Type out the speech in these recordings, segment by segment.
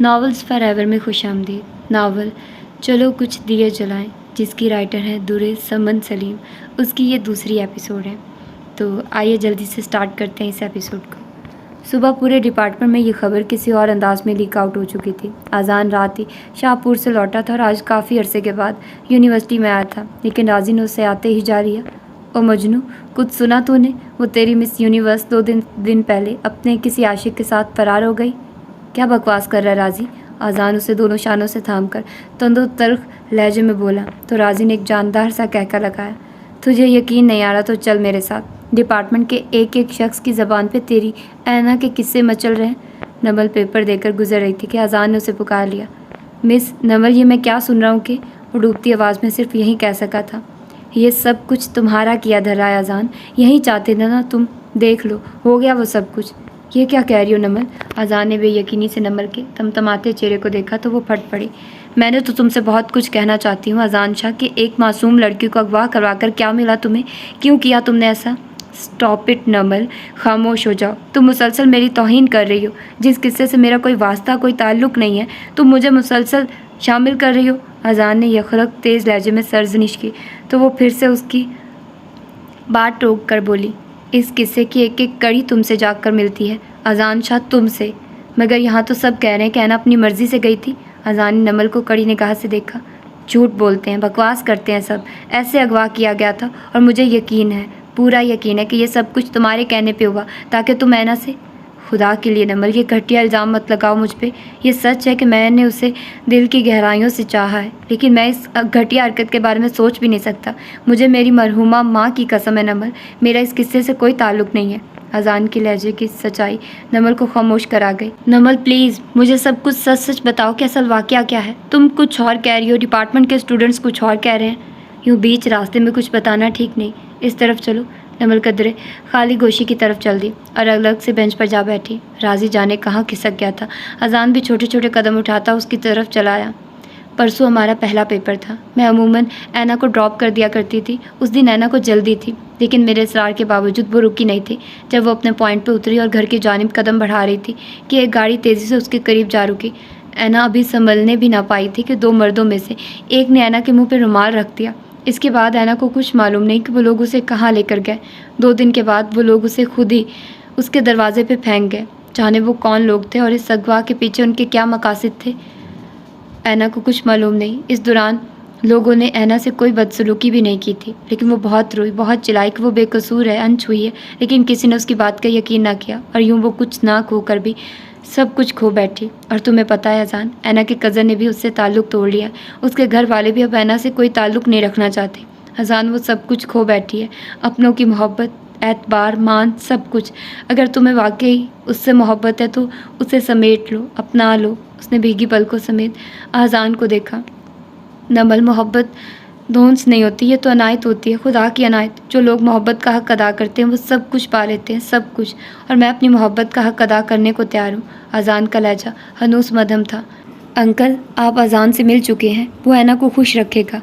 Novels for ever میں خوش آمدید۔ ناول چلو کچھ دیے جلائیں، جس کی رائٹر ہیں درِ سمن سلیم، اس کی یہ دوسری ایپیسوڈ ہے۔ تو آئیے جلدی سے سٹارٹ کرتے ہیں اس ایپیسوڈ کو۔ صبح پورے ڈپارٹمنٹ میں یہ خبر کسی اور انداز میں لیک آؤٹ ہو چکی تھی۔ اذان رات ہی شاہپور سے لوٹا تھا اور آج کافی عرصے کے بعد یونیورسٹی میں آیا تھا، لیکن راضی نے اسے آتے ہی جاری ہے، او مجنو، کچھ سنا تو نے؟ وہ تیری مس یونیورس 2 دن پہلے اپنے کسی عاشق کے ساتھ فرار ہو گئی۔ کیا بکواس کر رہا ہے راضی؟ اذان اسے دونوں شانوں سے تھام کر تند و تلخ لہجے میں بولا تو راضی نے ایک جاندار سا کہکا لگایا۔ تجھے یقین نہیں آ رہا تو چل میرے ساتھ۔ ڈپارٹمنٹ کے ایک ایک شخص کی زبان پہ تیری اینا کے قصے مچل رہے ہیں۔ نمل پیپر دے کر گزر رہی تھی کہ اذان نے اسے پکار لیا۔ مس نمل، یہ میں کیا سن رہا ہوں کہ؟ وہ ڈوبتی آواز میں صرف یہی کہہ سکا تھا۔ یہ سب کچھ تمہارا کیا دھرا ہے اذان، یہی چاہتے تھے نا تم، دیکھ لو ہو گیا وہ سب کچھ۔ یہ کیا کہہ رہی ہو نمل؟ اذان نے بے یقینی سے نمل کے تمتماتے چہرے کو دیکھا تو وہ پھٹ پڑی۔ میں نے تو تم سے بہت کچھ کہنا چاہتی ہوں اذان شاہ، کہ ایک معصوم لڑکی کو اغوا کروا کر کیا ملا تمہیں؟ کیوں کیا تم نے ایسا؟ اسٹاپ اٹ نمل، خاموش ہو جاؤ۔ تم مسلسل میری توہین کر رہی ہو، جس قصے سے میرا کوئی واسطہ کوئی تعلق نہیں ہے تم مجھے مسلسل شامل کر رہی ہو۔ اذان نے یخرک تیز لہجے میں سرزنش کی تو وہ پھر سے اس کی بات ٹوک کر بولی، اس قصے کی ایک ایک کڑی تم سے جا کر ملتی ہے اذان شاہ، تم سے۔ مگر یہاں تو سب کہہ رہے ہیں کہ اینا اپنی مرضی سے گئی تھی۔ اذان نے نمل کو کڑی نگاہ سے دیکھا۔ جھوٹ بولتے ہیں، بکواس کرتے ہیں سب، ایسے اغوا کیا گیا تھا اور مجھے یقین ہے، پورا یقین ہے کہ یہ سب کچھ تمہارے کہنے پہ ہوا تاکہ تم اینا سے… خدا کے لیے نمل، یہ گھٹیا الزام مت لگاؤ مجھ پہ۔ یہ سچ ہے کہ میں نے اسے دل کی گہرائیوں سے چاہا ہے، لیکن میں اس گھٹیا حرکت کے بارے میں سوچ بھی نہیں سکتا۔ مجھے میری مرحومہ ماں کی قسم ہے نمل، میرا اس قصے سے کوئی تعلق نہیں ہے۔ اذان کے لہجے کی سچائی نمل کو خاموش کرا گئی۔ نمل پلیز، مجھے سب کچھ سچ سچ بتاؤ کہ اصل واقعہ کیا ہے؟ تم کچھ اور کہہ رہی ہو، ڈپارٹمنٹ کے اسٹوڈنٹس کچھ اور کہہ رہے ہیں۔ یوں بیچ راستے میں کچھ بتانا ٹھیک نہیں، اس طرف چلو۔ نمل قدرے خالی گوشی کی طرف چل دی اور الگ سے بینچ پر جا بیٹھی۔ راضی جانے کہاں کھسک گیا تھا، اذان بھی چھوٹے چھوٹے قدم اٹھاتا اس کی طرف چلا آیا۔ پرسوں ہمارا پہلا پیپر تھا، میں عموماً اینا کو ڈراپ کر دیا کرتی تھی۔ اس دن اینا کو جلدی تھی، لیکن میرے اصرار کے باوجود وہ رکی نہیں تھی۔ جب وہ اپنے پوائنٹ پہ اتری اور گھر کی جانب قدم بڑھا رہی تھی کہ ایک گاڑی تیزی سے اس کے قریب جا رکی۔ اینا ابھی سنبھلنے بھی نہ پائی تھی کہ 2 مردوں میں سے ایک نے اینا کے منہ پہ رومال رکھ دیا۔ اس کے بعد اینا کو کچھ معلوم نہیں کہ وہ لوگ اسے کہاں لے کر گئے۔ 2 دن کے بعد وہ لوگ اسے خود ہی اس کے دروازے پہ پھینک گئے۔ جانے وہ کون لوگ تھے اور اس اغوا کے پیچھے ان کے کیا مقاصد تھے، اینا کو کچھ معلوم نہیں۔ اس دوران لوگوں نے اینا سے کوئی بدسلوکی بھی نہیں کی تھی، لیکن وہ بہت روئی، بہت چلائی کہ وہ بے قصور ہے، انچھوئی ہے، لیکن کسی نے اس کی بات کا یقین نہ کیا اور یوں وہ کچھ نہ کھو کر بھی سب کچھ کھو بیٹھی۔ اور تمہیں پتہ ہے اذان، اینا کے کزن نے بھی اس سے تعلق توڑ لیا۔ اس کے گھر والے بھی اب اینا سے کوئی تعلق نہیں رکھنا چاہتے۔ اذان، وہ سب کچھ کھو بیٹھی ہے، اپنوں کی محبت، اعتبار، مان، سب کچھ۔ اگر تمہیں واقعی اس سے محبت ہے تو اسے سمیٹ لو، اپنا لو۔ اس نے بھیگی پلکوں سمیت اذان کو دیکھا۔ نمل، محبت دھونس نہیں ہوتی، یہ تو عنایت ہوتی ہے، خدا کی عنایت۔ جو لوگ محبت کا حق ادا کرتے ہیں وہ سب کچھ پا لیتے ہیں، سب کچھ، اور میں اپنی محبت کا حق ادا کرنے کو تیار ہوں۔ اذان کا لہجہ ہنوز مدھم تھا۔ انکل، آپ اذان سے مل چکے ہیں، وہ اینا کو خوش رکھے گا۔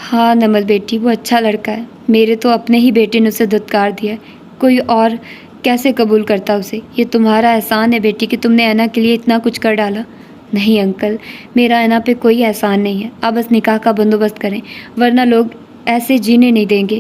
ہاں نمل بیٹی، وہ اچھا لڑکا ہے، میرے تو اپنے ہی بیٹے نے اسے دھتکار دیا ہے، کوئی اور کیسے قبول کرتا اسے؟ یہ تمہارا احسان ہے بیٹی کہ تم نے اینا کے لیے اتنا کچھ کر ڈالا۔ نہیں انکل، میرا اینا پہ کوئی احسان نہیں ہے، آپ بس نکاح کا بندوبست کریں، ورنہ لوگ ایسے جینے نہیں دیں گے۔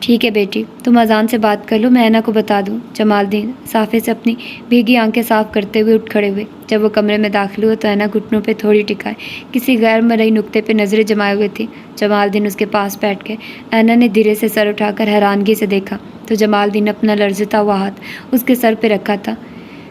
ٹھیک ہے بیٹی، تم اذان سے بات کر لو، میں اینا کو بتا دوں۔ جمال الدین صافے سے اپنی بھیگی آنکھیں صاف کرتے ہوئے اٹھ کھڑے ہوئے۔ جب وہ کمرے میں داخل ہوئے تو اینا گھٹنوں پہ تھوڑی ٹکائے کسی غیر مرئی نقطے پہ نظریں جمائے ہوئے تھی۔ جمال الدین اس کے پاس بیٹھ گئے۔ اینا نے دھیرے سے سر اٹھا کر حیرانگی سے دیکھا تو جمال الدین نے اپنا لرزتا ہوا ہاتھ اس کے سر پہ رکھا تھا۔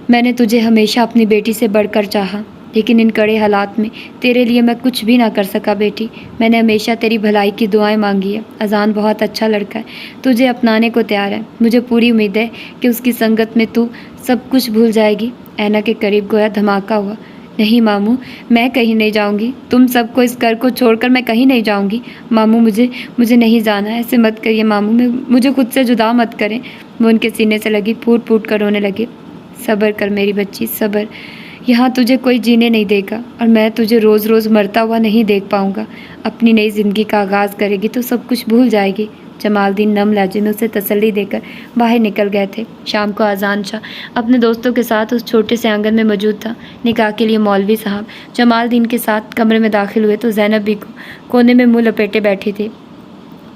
میں نے تجھے ہمیشہ اپنی بیٹی سے بڑھ کر چاہا، لیکن ان کڑے حالات میں تیرے لیے میں کچھ بھی نہ کر سکا بیٹی۔ میں نے ہمیشہ تیری بھلائی کی دعائیں مانگی ہے۔ اذان بہت اچھا لڑکا ہے، تجھے اپنانے کو تیار ہے، مجھے پوری امید ہے کہ اس کی سنگت میں تو سب کچھ بھول جائے گی۔ اینا کے قریب گویا دھماکہ ہوا۔ نہیں ماموں، میں کہیں نہیں جاؤں گی، تم سب کو اس گھر کو چھوڑ کر میں کہیں نہیں جاؤں گی۔ ماموں، مجھے نہیں جانا، ایسے مت کریے ماموں، مجھے خود سے جدا مت کریں۔ وہ ان کے سینے سے لگی پھوٹ پھوٹ کر رونے لگے۔ صبر کر میری بچی، صبر، یہاں تجھے کوئی جینے نہیں دے گا اور میں تجھے روز روز مرتا ہوا نہیں دیکھ پاؤں گا۔ اپنی نئی زندگی کا آغاز کرے گی تو سب کچھ بھول جائے گی، जमाल दीन नम लहजे में उसे तसल्ली देकर बाहर निकल गए थे। शाम को अजान शाह अपने दोस्तों के साथ उस छोटे से आंगन में मौजूद था। निकाह के लिए मौलवी साहब जमाल दीन के साथ कमरे में दाखिल हुए तो ज़ैनब भी कोने में मुँह लपेटे बैठी थी।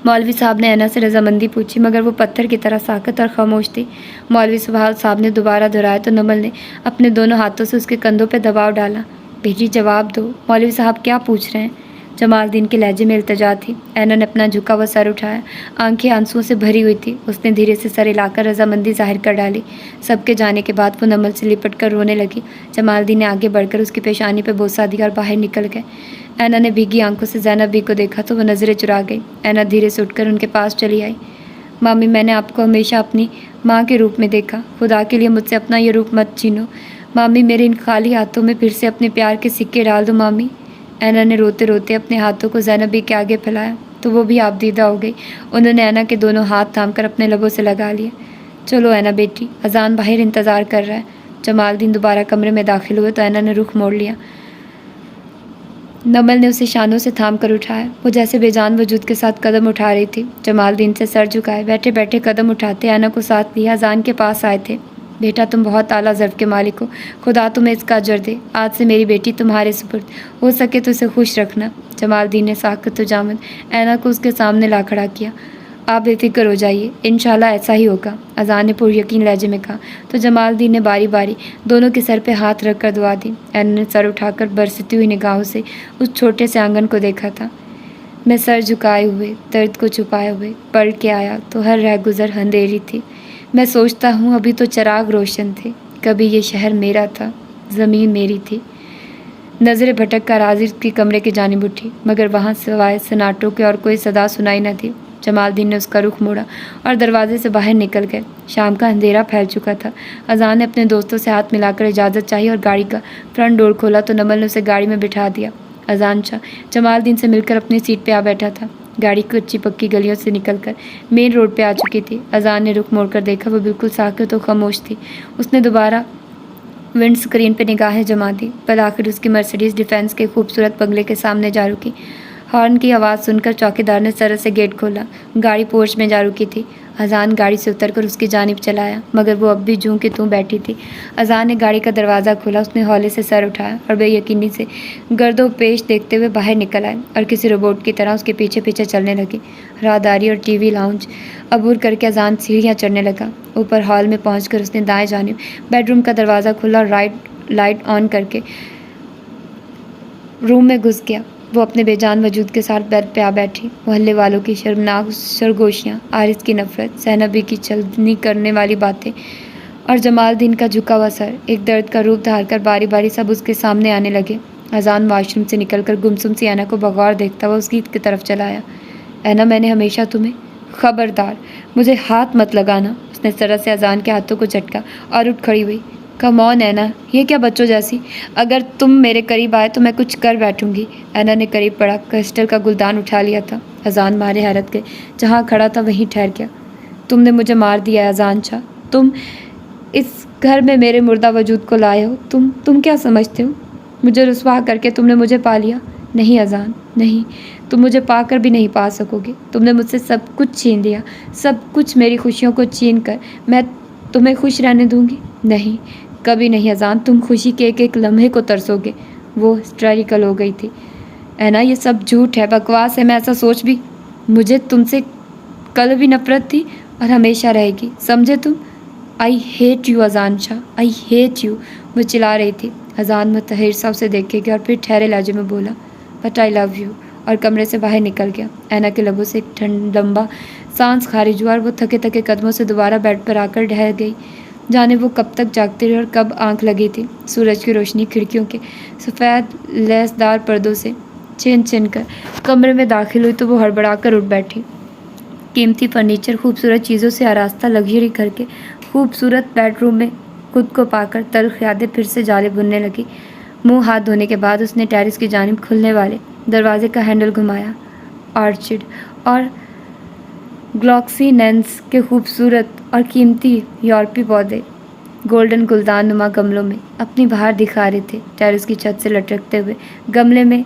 मौलवी साहब ने ऐना से रजामंदी पूछी, मगर वो पत्थर की तरह साकत और खामोश थी। मौलवी साहब ने दोबारा दोहराया तो नमल ने अपने दोनों हाथों से उसके कंधों पर दबाव डाला। बेटी जवाब दो, मौलवी साहब क्या पूछ रहे हैं? जमाल दीन के लहजे में इल्तिजा थी। ऐना ने अपना झुका हुआ सर उठाया, आंखें आंसुओं से भरी हुई थी। उसने धीरे से सर हिलाकर रजामंदी जाहिर कर डाली। सबके जाने के बाद वो नमल से लिपट कर रोने लगी। जमाल दीन ने आगे बढ़कर उसकी पेशानी पर बोसा दिया और बाहर निकल गए। ऐना ने भीगी आंखों से ज़ैनब बी को देखा तो वो नज़रें चुरा गई। ऐना धीरे से उठकर उनके पास चली आई। मामी, मैंने आपको हमेशा अपनी माँ के रूप में देखा। खुदा के लिए मुझसे अपना ये रूप मत छीनो। मामी, मेरे इन खाली हाथों में फिर से अपने प्यार के सिक्के डाल दो मामी। ऐना ने रोते रोते अपने हाथों को ज़ैनब बी के आगे फैलाया तो वो भी आबदीदा हो गई। उन्होंने ऐना के दोनों हाथ थामकर अपने लबों से लगा लिए। चलो ऐना बेटी, अजान बाहर इंतज़ार कर रहा है। जमाल दीन दोबारा कमरे में दाखिल हुए तो ऐना ने रुख मोड़ लिया। नमल ने उसे शानों से थाम कर उठाया। वो जैसे बेजान वजूद के साथ कदम उठा रही थी। जमाल दीन से सर झुकाए बैठे बैठे कदम उठाते ऐना को साथ लिया अजान के पास आए थे। बेटा, तुम बहुत आला ज़र्फ़ के मालिक हो। खुदा तुम्हें इसका अजर दे। आज से मेरी बेटी तुम्हारे सुपुर्द। हो सके तो उसे खुश रखना। जमाल दीन ने साकत तुजामद ऐना को उसके सामने ला खड़ा किया। आप बेफिक्र हो जाइए, इंशाल्लाह ऐसा ही होगा, अजान ने पुर यकीन लहजे में कहा। तो जमाल दीन ने बारी बारी दोनों के सर पे हाथ रख कर दुआ दी। ऐना ने सर उठाकर बरसती हुई निगाहों से उस छोटे से आंगन को देखा था। मैं सर झुकाए हुए, दर्द को छुपाए हुए पढ़ के आया तो हर रह गुज़र अंधेरी थी। मैं सोचता हूँ अभी तो चिराग रोशन थे। कभी ये शहर मेरा था, ज़मीन मेरी थी। नज़रें भटक कर आजिज़ की कमरे की जानिब उठी, मगर वहाँ सिवाय सन्नाटों के और कोई सदा सुनाई न थी। जमाल दीन ने उसका रुख मोड़ा और दरवाजे से बाहर निकल गए। शाम का अंधेरा फैल चुका था। अजान ने अपने दोस्तों से हाथ मिलाकर इजाज़त चाहिए और गाड़ी का फ्रंट डोर खोला तो नमल ने उसे गाड़ी में बिठा दिया। अजान शाह जमाल दीन से मिलकर अपनी सीट पे आ बैठा था। गाड़ी कच्ची पक्की गलियों से निकलकर मेन रोड पे आ चुकी थी। अजान ने रुख मोड़कर देखा, वो बिल्कुल साकित और खामोश थी। उसने दोबारा विंड स्क्रीन पे निगाहें जमा दी। पर आखिर उसकी मर्सिडीज़ डिफेंस के खूबसूरत बंगले के सामने जा रुकी। हॉर्न की आवाज़ सुनकर चौकीदार ने सरल से गेट खोला। गाड़ी पोर्च में जा रुकी थी। अजान गाड़ी से उतरकर उसकी जानिब चलाया, मगर वो अब भी जूं की तूं बैठी थी। अजान ने गाड़ी का दरवाज़ा खोला। उसने हौले से सर उठाया और बेयकीनी से गर्दो पेश देखते हुए बाहर निकल आए और किसी रोबोट की तरह उसके पीछे पीछे चलने लगी। राहदारी और टीवी लाउंज अबूर करके अजान सीढ़ियाँ चढ़ने लगा। ऊपर हॉल में पहुँचकर उसने दाएँ जानिब बेडरूम का दरवाज़ा खोला और लाइट ऑन करके रूम में घुस गया। वो अपने बेजान वजूद के साथ बेड पे आ बैठी। मोहल्ले वालों की शर्मनाक सरगोशियाँ, आरिस की नफ़रत, ज़ैनबी की छलनी करने वाली बातें और जमाल दीन का झुका हुआ सर एक दर्द का रूप धार कर बारी बारी सब उसके सामने आने लगे। अजान वाशरूम से निकलकर गुमसुम सी ऐना को बगौर देखता हुआ उसकी की तरफ चला आया। ऐना, मैंने हमेशा तुम्हें, खबरदार मुझे हाथ मत लगाना। उसने सरल से अजान के हाथों को झटका और उठ खड़ी हुई। कम ऑन ऐना, ये क्या बच्चों जैसी? अगर तुम मेरे करीब आए तो मैं कुछ कर बैठूंगी। ऐना ने करीब पड़ा क्रिस्टल का गुलदान उठा लिया था। अजान मारे हैरत गए। जहाँ खड़ा था वहीं ठहर गया। तुमने मुझे मार दिया है अजान शाह। तुम इस घर में मेरे मुर्दा वजूद को लाए हो। तुम क्या समझते हो? मुझे रुसवा करके तुमने मुझे पा लिया? नहीं अजान, नहीं, तुम मुझे पाकर भी नहीं पा सकोगे। तुमने मुझसे सब कुछ छीन लिया, सब कुछ, मेरी खुशियों को छीन कर मैं तुम्हें खुश रहने दूंगी? नहीं, कभी नहीं अजान। तुम खुशी के एक एक लम्हे को तरसोगे। वो हिस्टेरिकल हो गई थी। ऐना, ये सब झूठ है, बकवास है। मैं ऐसा सोच भी, मुझे तुमसे कल भी नफरत थी और हमेशा रहेगी, समझे तुम? आई हेट यू अजान शाह, आई हेट यू। वो चिल्ला रही थी। अजान मुतहर सा उसे देखेगी और फिर ठहरे लहजे में बोला, बट आई लव यू, और कमरे से बाहर निकल गया। ऐना के लबों से एक लंबा सांस खारिज हुआ और वो थके थके कदमों से दोबारा बेड पर आकर ठहर गई। जाने वो कब तक जागती रही और कब आंख लगी थी। सूरज की रोशनी खिड़कियों के सफ़ेद लेसदार पर्दों से छिन छिन कर कमरे में दाखिल हुई तो वो हड़बड़ाकर उठ बैठी। कीमती फर्नीचर, खूबसूरत चीज़ों से आरास्ता लग्जरी घर के खूबसूरत बेडरूम में खुद को पाकर तल्ख यादें फिर से जाले बुनने लगी। मुंह हाथ धोने के बाद उसने टेरिस की जानिब खुलने वाले दरवाजे का हैंडल घुमाया। ऑर्चिड और ग्लॉक्सीनेंस के खूबसूरत और कीमती यूरोपीय पौधे गोल्डन गुलदान नुमा गमलों में अपनी बहार दिखा रहे थे। टेरिस की छत से लटकते हुए गमले में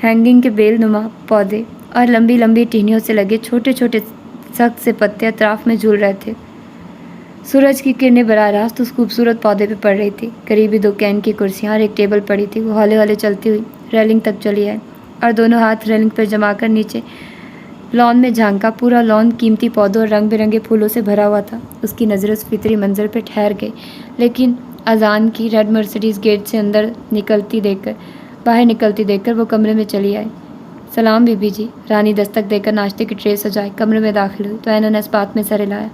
हैंगिंग के बेल नुमा पौधे और लंबी लंबी टहनियों से लगे छोटे छोटे सख्त से पत्ते अतराफ में झूल रहे थे। सूरज की किरणें बराह रास्त उस खूबसूरत पौधे पे पड़ रही थी। करीबी 2 कैन की कुर्सियाँ और एक टेबल पड़ी थी। वो हौले हौले चलती हुई रेलिंग तक चली आई और दोनों हाथ रेलिंग पर जमाकर नीचे लॉन में झांका। पूरा लॉन कीमती पौधों और रंग बिरंगे फूलों से भरा हुआ था। उसकी नज़र उस फितरी मंजर पर ठहर गई, लेकिन अजान की रेड मर्सिडीज़ गेट से बाहर निकलती देखकर वो कमरे में चली आई। सलाम बीबी जी। रानी दस्तक देकर नाश्ते की ट्रे सजाए कमरे में दाखिल हुई तो ऐना ने इस बात में सर हिलाया।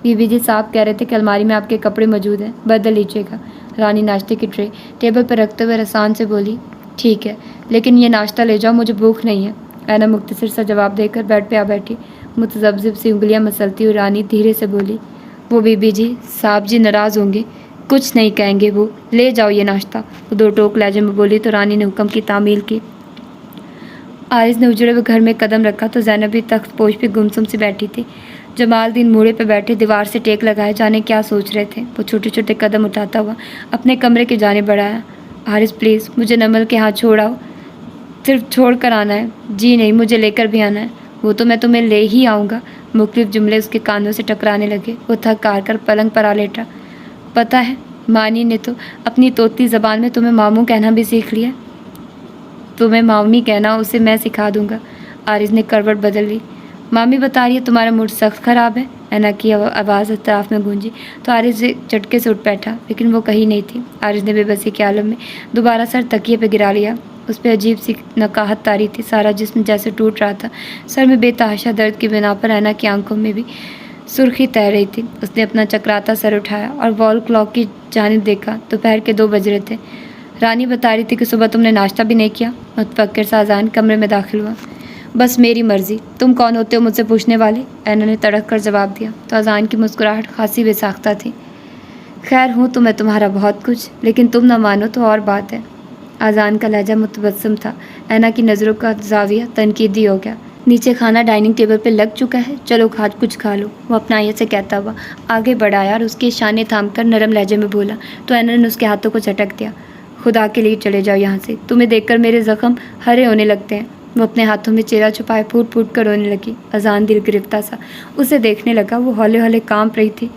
बीबी जी साहब कह रहे थे कि अलमारी में आपके कपड़े मौजूद हैं, बदल लीजिएगा। रानी नाश्ते की ट्रे टेबल पर रखते हुए रसान से बोली, ठीक है, लेकिन ये नाश्ता ले जाओ, मुझे भूख नहीं है। ऐना मुख्तसर सा जवाब देकर बेड पे आ बैठी। मुतज़ब्ज़िब सी उंगलियां मसलती हुई रानी धीरे से बोली, वो बीबी जी साहब जी नाराज़ होंगे, कुछ नहीं कहेंगे, वो ले जाओ ये नाश्ता। वो 2 टोक लहजे में बोली तो रानी ने हुक्म की तामील की। आरिज़ ने उजड़े हुए घर में कदम रखा तो ज़ैनब भी तख्त पोश पे गुमसुम से बैठी थी। जमालदीन मूड़े पे बैठे दीवार से टेक लगाए जाने क्या सोच रहे थे। वो छोटे छोटे कदम उठाता हुआ अपने कमरे की जानिब बढ़ाया। आरिज़ प्लीज़ मुझे नमल के हाथ छोड़ाओ, सिर्फ छोड़ कर आना है। जी नहीं, मुझे लेकर भी आना है। वो तो मैं तुम्हें ले ही आऊँगा। मुख्तलिफ जुमले उसके कानों से टकराने लगे। वो थक हार कर पलंग पर आ लेटा। पता है मानी ने तो अपनी तोती ज़बान में तुम्हें मामू कहना भी सीख लिया। तुम्हें मामी कहना उसे मैं सिखा दूंगा। आरिज़ ने करवट बदल ली। मामी बता रही है तुम्हारा मूड सख्त ख़राब है। ऐना की आवाज़ अतराफ में गूंजी तो आरिज़ झटके से उठ बैठा, लेकिन वो कहीं नहीं थी। आरिज़ ने बेबसी के आलम में दोबारा सर तकिए पे गिरा लिया। उस पर अजीब सी नकाहत तारी थी। सारा जिस्म जैसे टूट रहा था। सर में बेतहाशा दर्द की बिना पर ऐना की आंखों में भी सुर्खी तैर रही थी। उसने अपना चकराता सर उठाया और वॉल क्लॉक की जानिब देखा। दोपहर के 2 बज रहे थे। रानी बता रही थी कि सुबह तुमने नाश्ता भी नहीं किया। मुतफक्किर सा अजान कमरे में दाखिल हुआ। बस मेरी मर्जी, तुम कौन होते हो मुझसे पूछने वाले? ऐना ने तड़क कर जवाब दिया तो अजान की मुस्कुराहट खासी बेसाख्ता थी। खैर हूँ तो मैं तुम्हारा बहुत कुछ, लेकिन तुम ना मानो तो और बात है। अजान का लहजा मुतबस्सम था। ऐना की नज़रों का जाविया तनकीदी हो गया। नीचे खाना डाइनिंग टेबल पे लग चुका है, चलो कुछ खा लो। वो अपना आयत से कहता हुआ आगे बढ़ाया और उसके शाने थामकर नरम लहजे में बोला तो ऐना ने उसके हाथों को झटक दिया। खुदा के लिए चले जाओ यहाँ से, तुम्हें देखकर मेरे ज़ख्म हरे होने लगते हैं। वो अपने हाथों में चेहरा छुपाए फूट फूट कर रोने लगी। अजान दिल गिरफ्ता सा उसे देखने लगा। वो हौले हौले कांप रही थी।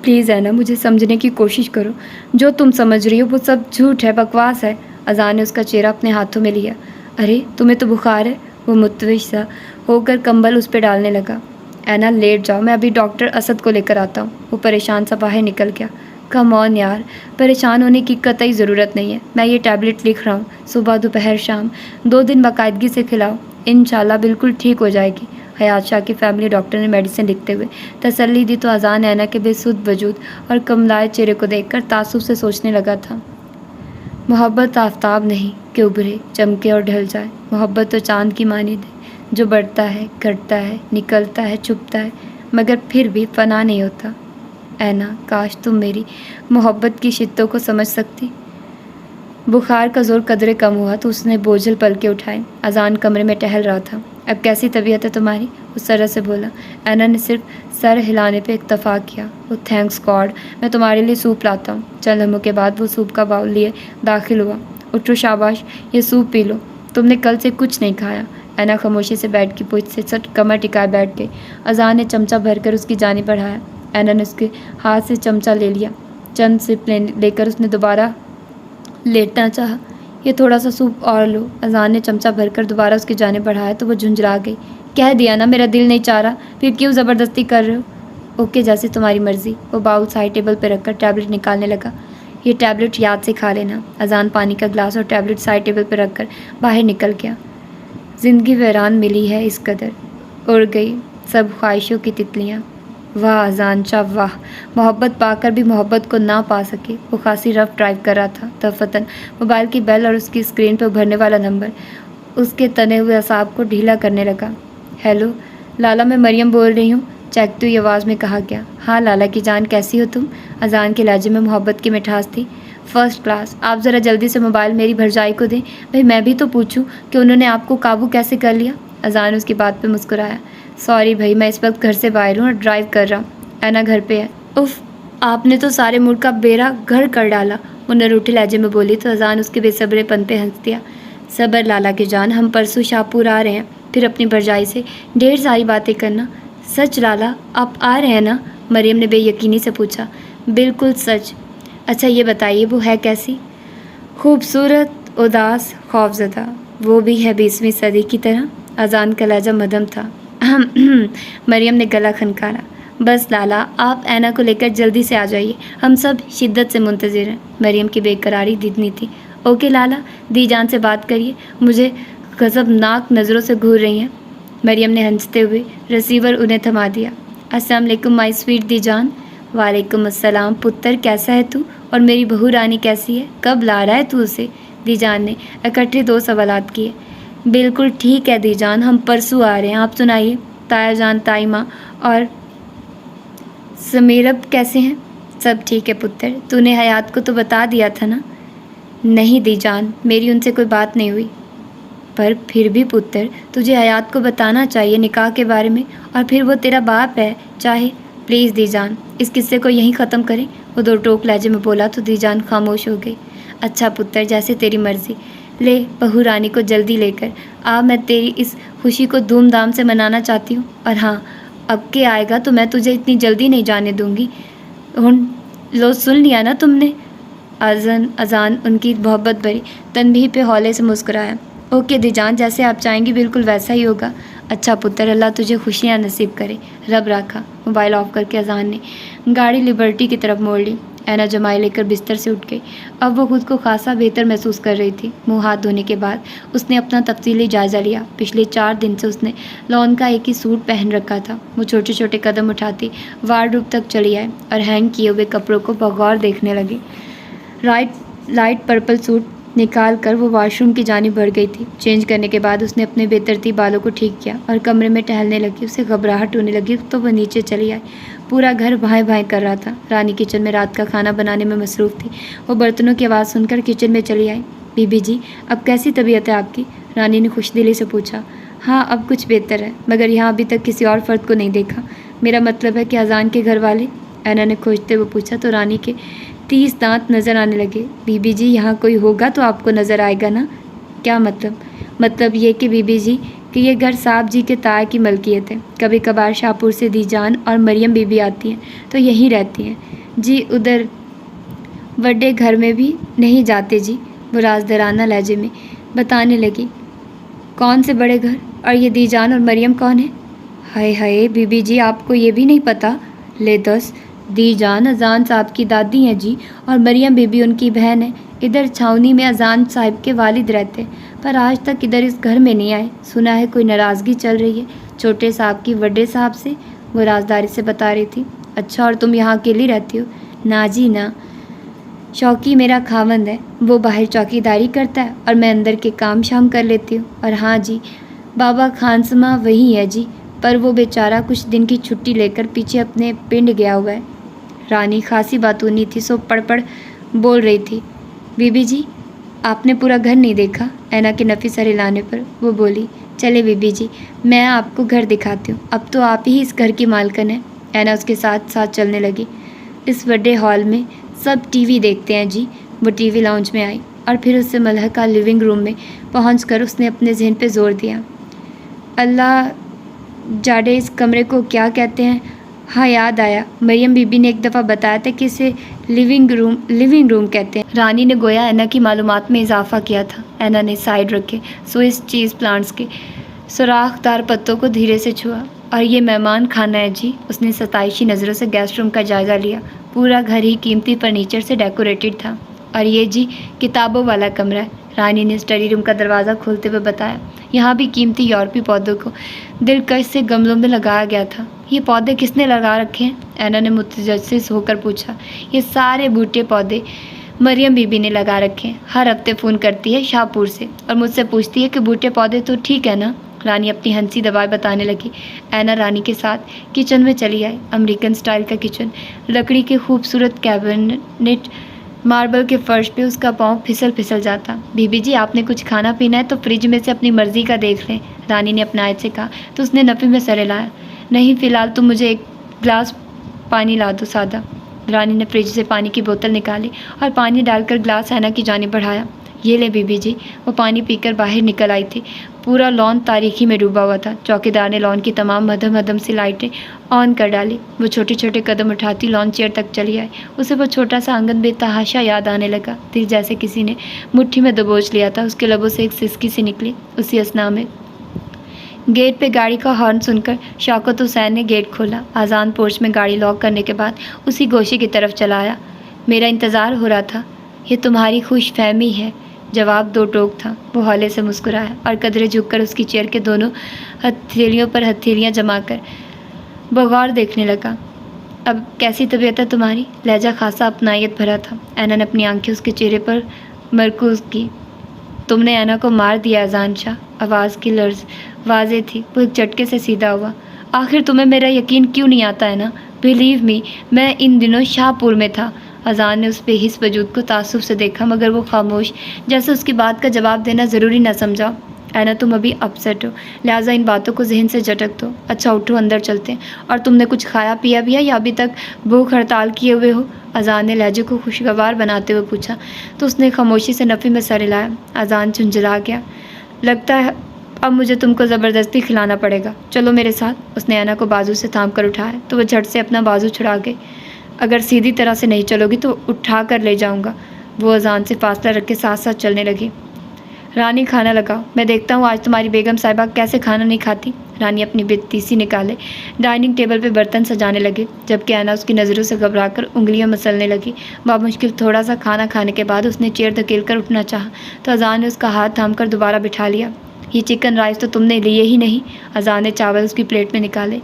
प्लीज़ ऐना, मुझे समझने की कोशिश करो। जो तुम समझ रही हो वो सब झूठ है, बकवास है। अजान ने उसका चेहरा अपने हाथों में लिया। अरे तुम्हें तो बुखार है। वो मुतविश सा होकर कंबल उस पर डालने लगा। ऐना लेट जाओ, मैं अभी डॉक्टर असद को लेकर आता हूँ। वो परेशान सा बाहर निकल गया। कम ऑन यार, परेशान होने की कतई ज़रूरत नहीं है। मैं ये टैबलेट लिख रहा हूँ, सुबह दोपहर शाम 2 दिन बाकायदगी से खिलाओ, इंशाल्लाह बिल्कुल ठीक हो जाएगी। हयात शाह की फैमिली डॉक्टर ने मेडिसिन लिखते हुए तसल्ली दी तो अजान ऐना के बेसुध वजूद और कमलाए चेहरे को देखकर तासुब से सोचने लगा था। मोहब्बत आफताब नहीं कि उभरे, चमके और ढल जाए। मोहब्बत तो चांद की मानिंद है जो बढ़ता है, घटता है, निकलता है, छुपता है, मगर फिर भी फना नहीं होता। ऐना, काश तुम मेरी मोहब्बत की शिद्दतों को समझ सकती। बुखार का जोर कदरे कम हुआ तो उसने बोझल पलके उठाए। अजान कमरे में टहल रहा था। अब कैसी तबीयत है तुम्हारी? उस तरह से बोला। ऐना ने सिर्फ सर हिलाने पे इत्तफाक किया। वो थैंक्स गॉड, मैं तुम्हारे लिए सूप लाता हूँ। चंद लम्हों के बाद वो सूप का बाउल लिए दाखिल हुआ। उठो शाबाश, ये सूप पी लो, तुमने कल से कुछ नहीं खाया। ऐना खामोशी से बेड की पूछ से सट कमर टिकाए बैठ गई। अजान ने चमचा भरकर उसकी जानिब बढ़ाया। ऐना ने उसके हाथ से चमचा ले लिया। चंद सिप लेकर उसने दोबारा लेटना चाहा। ये थोड़ा सा सूप और लो। अजान ने चमचा भरकर दोबारा उसकी जानिब बढ़ाया तो वो झुंझला गई। कह दिया ना मेरा दिल नहीं चाह रहा, फिर क्यों ज़बरदस्ती कर रहे हो? ओके, जैसे तुम्हारी मर्ज़ी। वो बाउल साइड टेबल पर रखकर टैबलेट निकालने लगा। ये टैबलेट याद से खा लेना। अजान पानी का ग्लास और टैबलेट साइड टेबल पर रखकर बाहर निकल गया। ज़िंदगी वीरान मिली है इस कदर, उड़ गई सब ख्वाहिशों की तितलियाँ। वाह अजान शाह वाह, मोहब्बत पाकर भी मोहब्बत को ना पा सके। वो खासी रफ ड्राइव कर रहा था। तफतन मोबाइल की बेल और उसकी स्क्रीन पर उभरने वाला नंबर उसके तने हुए असाब को ढीला करने लगा। हेलो लाला, मैं मरियम बोल रही हूँ, चहकती हुई आवाज़ में कहा गया। हाँ लाला की जान, कैसी हो तुम? अजान के लहजे में मोहब्बत की मिठास थी। First class. आप ज़रा जल्दी से मोबाइल मेरी भरजाई को दें। भाई मैं भी तो पूछूं कि उन्होंने आपको काबू कैसे कर लिया। अजान उसकी बात पे मुस्कुराया। सॉरी भाई, मैं इस वक्त घर से बाहर हूँ और ड्राइव कर रहा हूँ। ऐना घर पे है। उफ़, आपने तो सारे मूड का बेड़ा घर कर डाला। वो नरूठे लहजे में बोली तो अजान उसके बेसब्रेपन पे हंस दिया। सबर लाला की जान, हम परसों शाहपुर आ रहे हैं। پھر اپنی بھرجائی سے ڈھیر ساری باتیں کرنا۔ سچ لالا آپ آ رہے ہیں نا؟ مریم نے بے یقینی سے پوچھا۔ بالکل سچ۔ اچھا یہ بتائیے وہ ہے کیسی؟ خوبصورت، اداس، خوفزدہ، وہ بھی ہے 20ویں صدی کی طرح۔ اذان کا لہجہ مدھم تھا۔ مریم نے گلا کھنکارا۔ بس لالا آپ اینا کو لے کر جلدی سے آ جائیے، ہم سب شدت سے منتظر ہیں۔ مریم کی بے قراری ددنی تھی۔ اوکے لالا، دی جان سے بات کریے، مجھے غضبناک نظروں سے گھور رہی ہیں۔ مریم نے ہنستے ہوئے ریسیور انہیں تھما دیا۔ السلام علیکم مائی سویٹ دی جان۔ وعلیکم السلام پتر، کیسا ہے تو؟ اور میری بہو رانی کیسی ہے؟ کب لا رہا ہے تو اسے؟ دی جان نے اکٹھے 2 سوالات کیے۔ بالکل ٹھیک ہے دی جان، ہم پرسوں آ رہے ہیں۔ آپ سنائیے، تایا جان، تائی ماں اور سمیرب کیسے ہیں؟ سب ٹھیک ہے پتر، تو نے حیات کو تو بتا دیا تھا نا؟ نہیں دی جان، میری ان سے کوئی بات نہیں ہوئی۔ پر پھر بھی پتر تجھے حیات کو بتانا چاہیے نکاح کے بارے میں، اور پھر وہ تیرا باپ ہے چاہے۔ پلیز دی جان اس قصے کو یہیں ختم کریں، وہ 2 ٹوک لہجے میں بولا تو دی جان خاموش ہو گئی۔ اچھا پتر، جیسے تیری مرضی، لے بہو رانی کو جلدی لے کر آ، میں تیری اس خوشی کو دھوم دھام سے منانا چاہتی ہوں۔ اور ہاں، اب کے آئے گا تو میں تجھے اتنی جلدی نہیں جانے دوں گی۔ لو سن لیا نا تم نے؟ اذان ان کی محبت بھری تنبیہ پہ ہولے سے مسکرایا۔ اوکے دی جان، جیسے آپ چاہیں گی بالکل ویسا ہی ہوگا۔ اچھا پتر، اللہ تجھے خوشیاں نصیب کرے، رب راکھا۔ موبائل آف کر کے اذان نے گاڑی لبرٹی کی طرف موڑ لی۔ اینا جمائی لے کر بستر سے اٹھ گئی۔ اب وہ خود کو خاصا بہتر محسوس کر رہی تھی۔ منہ ہاتھ دھونے کے بعد اس نے اپنا تفصیلی جائزہ لیا۔ پچھلے 4 دن سے اس نے لون کا ایک ہی سوٹ پہن رکھا تھا۔ وہ چھوٹے چھوٹے قدم اٹھاتی وارڈروب تک چلی آئی اور ہینگ کیے ہوئے کپڑوں کو بغور دیکھنے لگی۔ لائٹ پرپل سوٹ نکال کر وہ واش روم کی جانب بڑھ گئی تھی۔ چینج کرنے کے بعد اس نے اپنے بے ترتیب بالوں کو ٹھیک کیا اور کمرے میں ٹہلنے لگی۔ اسے گھبراہٹ ہونے لگی تو وہ نیچے چلی آئی۔ پورا گھر بھائیں بھائیں کر رہا تھا۔ رانی کچن میں رات کا کھانا بنانے میں مصروف تھی۔ وہ برتنوں کی آواز سن کر کچن میں چلی آئی۔ بی بی جی اب کیسی طبیعت ہے آپ کی؟ رانی نے خوش دلی سے پوچھا۔ ہاں اب کچھ بہتر ہے، مگر یہاں ابھی تک کسی اور فرد کو نہیں دیکھا۔ میرا مطلب ہے کہ اذان کے گھر والے؟ اینا نے کھوجتے ہوئے پوچھا تو رانی کے 30 دانت نظر آنے لگے۔ بی بی جی یہاں کوئی ہوگا تو آپ کو نظر آئے گا نا؟ کیا مطلب؟ مطلب یہ کہ بی بی جی کہ یہ گھر صاحب جی کے تایا کی ملکیت ہے۔ کبھی کبھار شاہپور سے دی جان اور مریم بی بی آتی ہیں تو یہیں رہتی ہیں۔ جی ادھر بڑے گھر میں بھی نہیں جاتے جی، وہ رازدارانہ لہجے میں بتانے لگی۔ کون سے بڑے گھر؟ اور یہ دی جان اور مریم کون ہے؟ ہائے ہائے بی بی جی آپ کو یہ بھی نہیں پتہ؟ لے دس، دی جان اذان صاحب کی دادی ہیں جی، اور مریم بی بی ان کی بہن ہے۔ ادھر چھاؤنی میں اذان صاحب کے والد رہتے، پر آج تک ادھر اس گھر میں نہیں آئے۔ سنا ہے کوئی ناراضگی چل رہی ہے چھوٹے صاحب کی بڑے صاحب سے، وہ رازداری سے بتا رہی تھی۔ اچھا اور تم یہاں اکیلی رہتی ہو؟ نا جی نا، شوقی میرا خاوند ہے، وہ باہر چوکی داری کرتا ہے اور میں اندر کے کام شام کر لیتی ہوں۔ اور ہاں جی بابا خانسما وہی ہے جی، پر وہ بیچارہ کچھ دن کی چھٹی لے کر پیچھے اپنے پنڈ گیا ہوا ہے۔ رانی خاصی باتونی تھی سو پڑ بول رہی تھی۔ بی بی جی آپ نے پورا گھر نہیں دیکھا؟ اینا کے نفی سر ہلانے پر وہ بولی۔ چلے بی بی جی میں آپ کو گھر دکھاتی ہوں، اب تو آپ ہی اس گھر کی مالکن ہیں۔ اینا اس کے ساتھ ساتھ چلنے لگی۔ اس بڑے ہال میں سب ٹی وی دیکھتے ہیں جی، وہ ٹی وی لاؤنج میں آئی اور پھر اس سے ملحقہ لیونگ روم میں پہنچ کر اس نے اپنے ذہن پہ زور دیا۔ اللہ جاڑے اس کمرے کو کیا کہتے ہیں؟ ہاں یاد آیا، مریم بی بی نے ایک دفعہ بتایا تھا کہ اسے لیونگ روم کہتے ہیں۔ رانی نے گویا اینا کی معلومات میں اضافہ کیا تھا۔ اینا نے سائڈ رکھے سوئس چیز پلانٹس کے سوراخ دار پتوں کو دھیرے سے چھوا۔ اور یہ مہمان خانہ ہے جی، اس نے ستائشی نظروں سے گیسٹ روم کا جائزہ لیا۔ پورا گھر ہی قیمتی فرنیچر سے ڈیکوریٹڈ تھا۔ اور یہ جی کتابوں والا کمرہ ہے، رانی نے اسٹڈی روم کا دروازہ کھولتے ہوئے بتایا۔ یہاں بھی قیمتی یورپی پودوں کو دلکش سے گملوں میں لگایا گیا تھا۔ یہ پودے کس نے لگا رکھے ہیں؟ اینا نے متجسس ہو کر پوچھا۔ یہ سارے بوٹے پودے مریم بی بی نے لگا رکھے ہیں، ہر ہفتے فون کرتی ہے شاہپور سے اور مجھ سے پوچھتی ہے کہ بوٹے پودے تو ٹھیک ہے نا؟ رانی اپنی ہنسی دبائے بتانے لگی۔ اینا رانی کے ساتھ کچن میں چلی آئی۔ امریکن سٹائل کا کچن، لکڑی کے خوبصورت کیبنٹ، ماربل کے فرش پہ اس کا پاؤں پھسل جاتا۔ بی بی جی آپ نے کچھ کھانا پینا ہے تو فریج میں سے اپنی مرضی کا دیکھ لیں، رانی نے اپنا عائد سے کہا تو اس نے نفی میں سر ہلایا۔ نہیں فی الحال تم مجھے ایک گلاس پانی لا دو سادہ۔ رانی نے فریج سے پانی کی بوتل نکالی اور پانی ڈال کر گلاس اینا کی جانب بڑھایا۔ یہ لے بی بی جی، وہ پانی پی کر باہر نکل آئی تھی۔ पूरा लॉन तारीकी में डूबा हुआ था। चौकीदार ने लॉन की तमाम मध्यम मध्यम सी लाइटें ऑन कर डाली। वो छोटे छोटे कदम उठाती लॉन चेयर तक चली आई। उसे वो छोटा सा आंगन बेतहाशा याद आने लगा। दिल जैसे किसी ने मुट्ठी में दबोच लिया था। उसके लबों से एक सिसकी सी निकली उसी असना में। गेट पे गाड़ी का हॉर्न सुनकर शौकत हुसैन ने गेट खोला। आज़ान पोर्च में गाड़ी लॉक करने के बाद उसी गोशे की तरफ चला आया। मेरा इंतज़ार हो रहा था। ये तुम्हारी खुश फहमी है, जवाब दो टोक था। वो हौले से मुस्कुराया और कदरे झुककर उसकी चेयर के दोनों हथेलियों पर हथेलियाँ जमाकर बगौर देखने लगा। अब कैसी तबीयत है तुम्हारी? लहजा खासा अपनायत भरा था। ऐना ने अपनी आंखें उसके चेहरे पर मरकूज की। तुमने ऐना को मार दिया अजान शाह। आवाज़ की लर्ज वाज़े थी। वो एक झटके से सीधा हुआ। आखिर तुम्हें मेरा यकीन क्यों नहीं आता है ना? बिलीव मी, मैं इन दिनों शाहपुर में था। अजान ने उस बेहिस वजूद को तासुब से देखा, मगर वो खामोश, जैसे उसकी बात का जवाब देना ज़रूरी न समझा। ऐना तुम अभी अपसेट हो, लिहाजा इन बातों को जहन से झटक दो। अच्छा उठो, अंदर चलते हैं। और तुमने कुछ खाया पिया भी है या अभी तक भूख हड़ताल किए हुए हो? अजान ने लहजे को खुशगवार बनाते हुए पूछा तो उसने खामोशी से नफ़ी में सर हिलाया। अजान झुंझला गया। लगता है अब मुझे तुमको ज़बरदस्ती खिलाना पड़ेगा, चलो मेरे साथ। उसने ऐना को बाजू से थाम कर उठाया तो वह झट से अपना बाजू छुड़ा गई। अगर सीधी तरह से नहीं चलोगी तो उठा कर ले जाऊंगा। वो अजान से फासला रख के साथ साथ चलने लगी। रानी खाना लगाओ, मैं देखता हूँ आज तुम्हारी बेगम साहिबा कैसे खाना नहीं खाती। रानी अपनी बेतीसी निकाले डाइनिंग टेबल पे बर्तन सजाने लगे, जबकि ऐना उसकी नज़रों से घबराकर उंगलियां मसलने लगी। बामुश्किल थोड़ा सा खाना खाने के बाद उसने चेयर धकेल कर उठना चाहा तो अजान ने उसका हाथ थाम कर दोबारा बिठा लिया। ये चिकन राइस तो तुमने लिए ही नहीं। अजान ने चावल उसकी प्लेट में निकाले।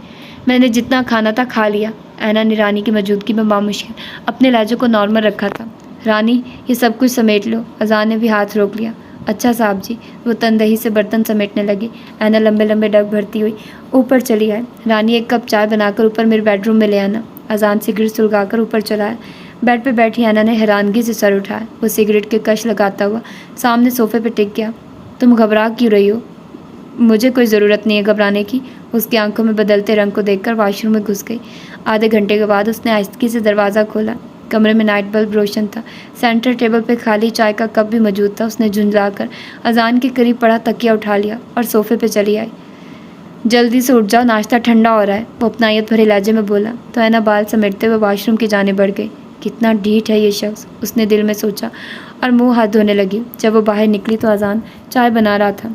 मैंने जितना खाना था खा लिया। ऐना ने रानी की मौजूदगी में बामुश्किल अपने लहजे को नॉर्मल रखा था। रानी ये सब कुछ समेट लो। अजान ने भी हाथ रोक लिया। अच्छा साहब जी। वो तनदही से बर्तन समेटने लगी। ऐना लंबे लंबे डग भरती हुई ऊपर चली आई। रानी एक कप चाय बनाकर ऊपर मेरे बेडरूम में ले आना। अजान सिगरेट सुलगाकर ऊपर चला आया। बेड पे बैठी ऐना ने हैरानगी से सर उठाया। वो सिगरेट के कश लगाता हुआ सामने सोफे पे टिक गया। तुम घबरा क्यों रही हो? मुझे कोई ज़रूरत नहीं है घबराने की। उसकी आंखों में बदलते रंग को देखकर वॉशरूम में घुस गई। आधे घंटे के बाद उसने आहिस्ती से दरवाज़ा खोला। कमरे में नाइट बल्ब रोशन था। सेंटर टेबल पे खाली चाय का कप भी मौजूद था। उसने झुंझलाकर अजान के करीब पड़ा तकिया उठा लिया और सोफे पे चली आई। जल्दी से उठ जाओ, नाश्ता ठंडा हो रहा है, वो अपनायत भरे लहजे में बोला तो ऐना बाल समेटते हुए वॉशरूम की जाने बढ़ गई। कितना ढीठ है ये शख्स, उसने दिल में सोचा और मुँह हाथ धोने लगी। जब वो बाहर निकली तो अजान चाय बना रहा था।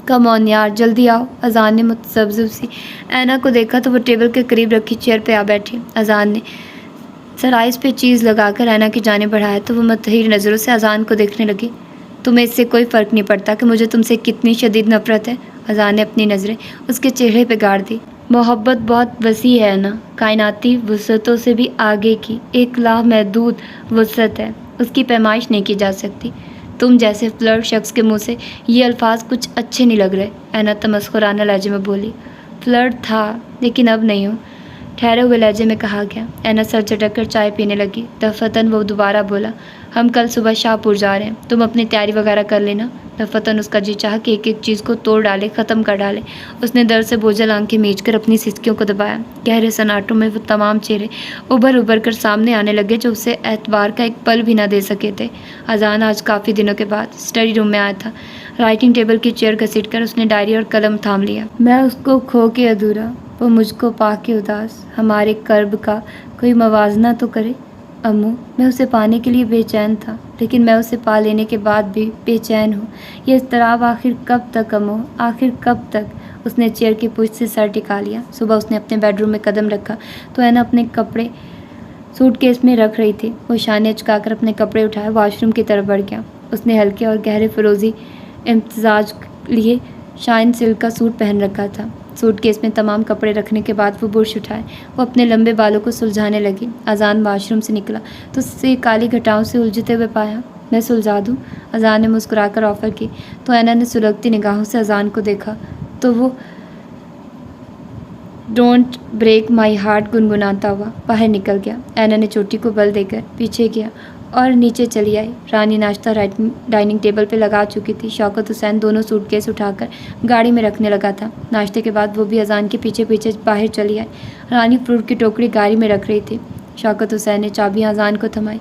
कम ऑन यार, जल्दी आओ। अजान ने मुतज़ब्ज़िब सी ऐना को देखा तो वो टेबल के करीब रखी चेयर पे आ बैठी। अजान ने सराइस पे चीज़ लगाकर ऐना की जाने बढ़ाया तो वो मतहीर नज़रों से अजान को देखने लगी। तुम्हें इससे कोई फ़र्क नहीं पड़ता कि मुझे तुमसे कितनी शदीद नफ़रत है? अजान ने अपनी नज़रें उसके चेहरे पे गाड़ दी। मोहब्बत बहुत वसी है ना, कायनाती वुसअतों से भी आगे की एक लामहदूद वुसअत है, उसकी पैमाइश नहीं की जा सकती। तुम जैसे फ्लर्ट शख्स के मुंह से ये अल्फाज कुछ अच्छे नहीं लग रहे। ऐना तमस्कुराना लहजे में बोली। फ्लर्ट था लेकिन अब नहीं हूँ, ठहरे हुए लहजे में कहा गया। ऐना सर झटक कर चाय पीने लगी। दफतन वो दोबारा बोला, हम कल सुबह शाहपुर जा रहे हैं, तुम अपनी तैयारी वगैरह कर लेना। दफतन उसका जी चाह कि एक एक चीज़ को तोड़ डाले, ख़त्म कर डाले। उसने दर्द से बोझल आंखें मीच कर अपनी सिसकियों को दबाया। गहरे सन्नाटों में वो तमाम चेहरे उभर उभर कर सामने आने लगे जो उसे एतबार का एक पल भी ना दे सके थे। अजान आज काफ़ी दिनों के बाद स्टडी रूम में आया था। राइटिंग टेबल की चेयर घसीट कर उसने डायरी और कलम थाम लिया। मैं उसको खो के अधूरा, वो मुझको पा के उदास, हमारे कर्ब का कोई मवाजना तो करे। अम्मू, मैं उसे पाने के लिए बेचैन था, लेकिन मैं उसे पा लेने के बाद भी बेचैन हूँ। ये इज़्तिराब आखिर कब तक अम्मू, आखिर कब तक? उसने चेयर की पुष्ट से सर टिका लिया। सुबह उसने अपने बेडरूम में कदम रखा तो ऐना अपने कपड़े सूटकेस में रख रही थी। वो शाने चुकाकर अपने कपड़े उठाए वॉशरूम की तरफ बढ़ गया। उसने हल्के और गहरे फिरोज़ी इम्तिजाज लिए शाइन सिल्क का सूट पहन रखा था। सूटकेस में तमाम कपड़े रखने के बाद वो बुर्श उठाए। वो अपने लंबे बालों को सुलझाने लगी। अजान वॉशरूम से निकला तो उससे काली घटाओं से उलझते हुए पाया। मैं सुलझा दूँ? अजान ने मुस्कुराकर ऑफ़र की तो ऐना ने सुलगती निगाहों से अजान को देखा तो वो डोंट ब्रेक माई हार्ट गुनगुनाता हुआ बाहर निकल गया। ऐना ने चोटी को बल देकर पीछे किया और नीचे चली आई। रानी नाश्ता डाइनिंग टेबल पे लगा चुकी थी। शौकत हुसैन दोनों सूटकेस उठाकर गाड़ी में रखने लगा था। नाश्ते के बाद वो भी अजान के पीछे पीछे बाहर चली आई। रानी फ्रूट की टोकरी गाड़ी में रख रही थी। शौकत हुसैन ने चाबियाँ अजान को थमाई।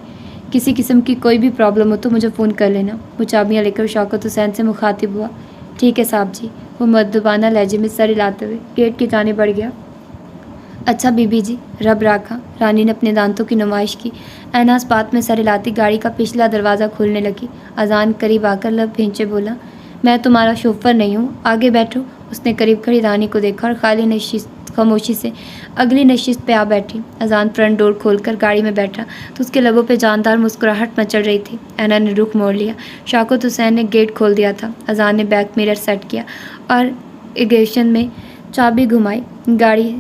किसी किस्म की कोई भी प्रॉब्लम हो तो मुझे फ़ोन कर लेना। वो चाबियाँ लेकर शौकत हुसैन से मुखातिब हुआ। ٹھیک ہے صاحب جی، وہ مدبانہ لہجے میں سر ہلاتے ہوئے گیٹ کی جانب بڑھ گیا۔ اچھا بی بی جی، رب راکھا، رانی نے اپنے دانتوں کی نمائش کی۔ اینا اس بات میں سر ہلاتی گاڑی کا پچھلا دروازہ کھولنے لگی۔ اذان قریب آ کر لب بھینچے بولا، میں تمہارا شوفر نہیں ہوں، آگے بیٹھو۔ اس نے قریب کھڑی رانی کو دیکھا اور خاموشی سے اگلی نشست پہ آ بیٹھی۔ اذان فرنٹ ڈور کھول کر گاڑی میں بیٹھا تو اس کے لبوں پہ جاندار مسکراہٹ مچل رہی تھی۔ اینا نے رخ موڑ لیا۔ شوکت حسین نے گیٹ کھول دیا تھا۔ اذان نے بیک میرر سیٹ کیا اور اگنیشن میں چابی گھمائی۔ گاڑی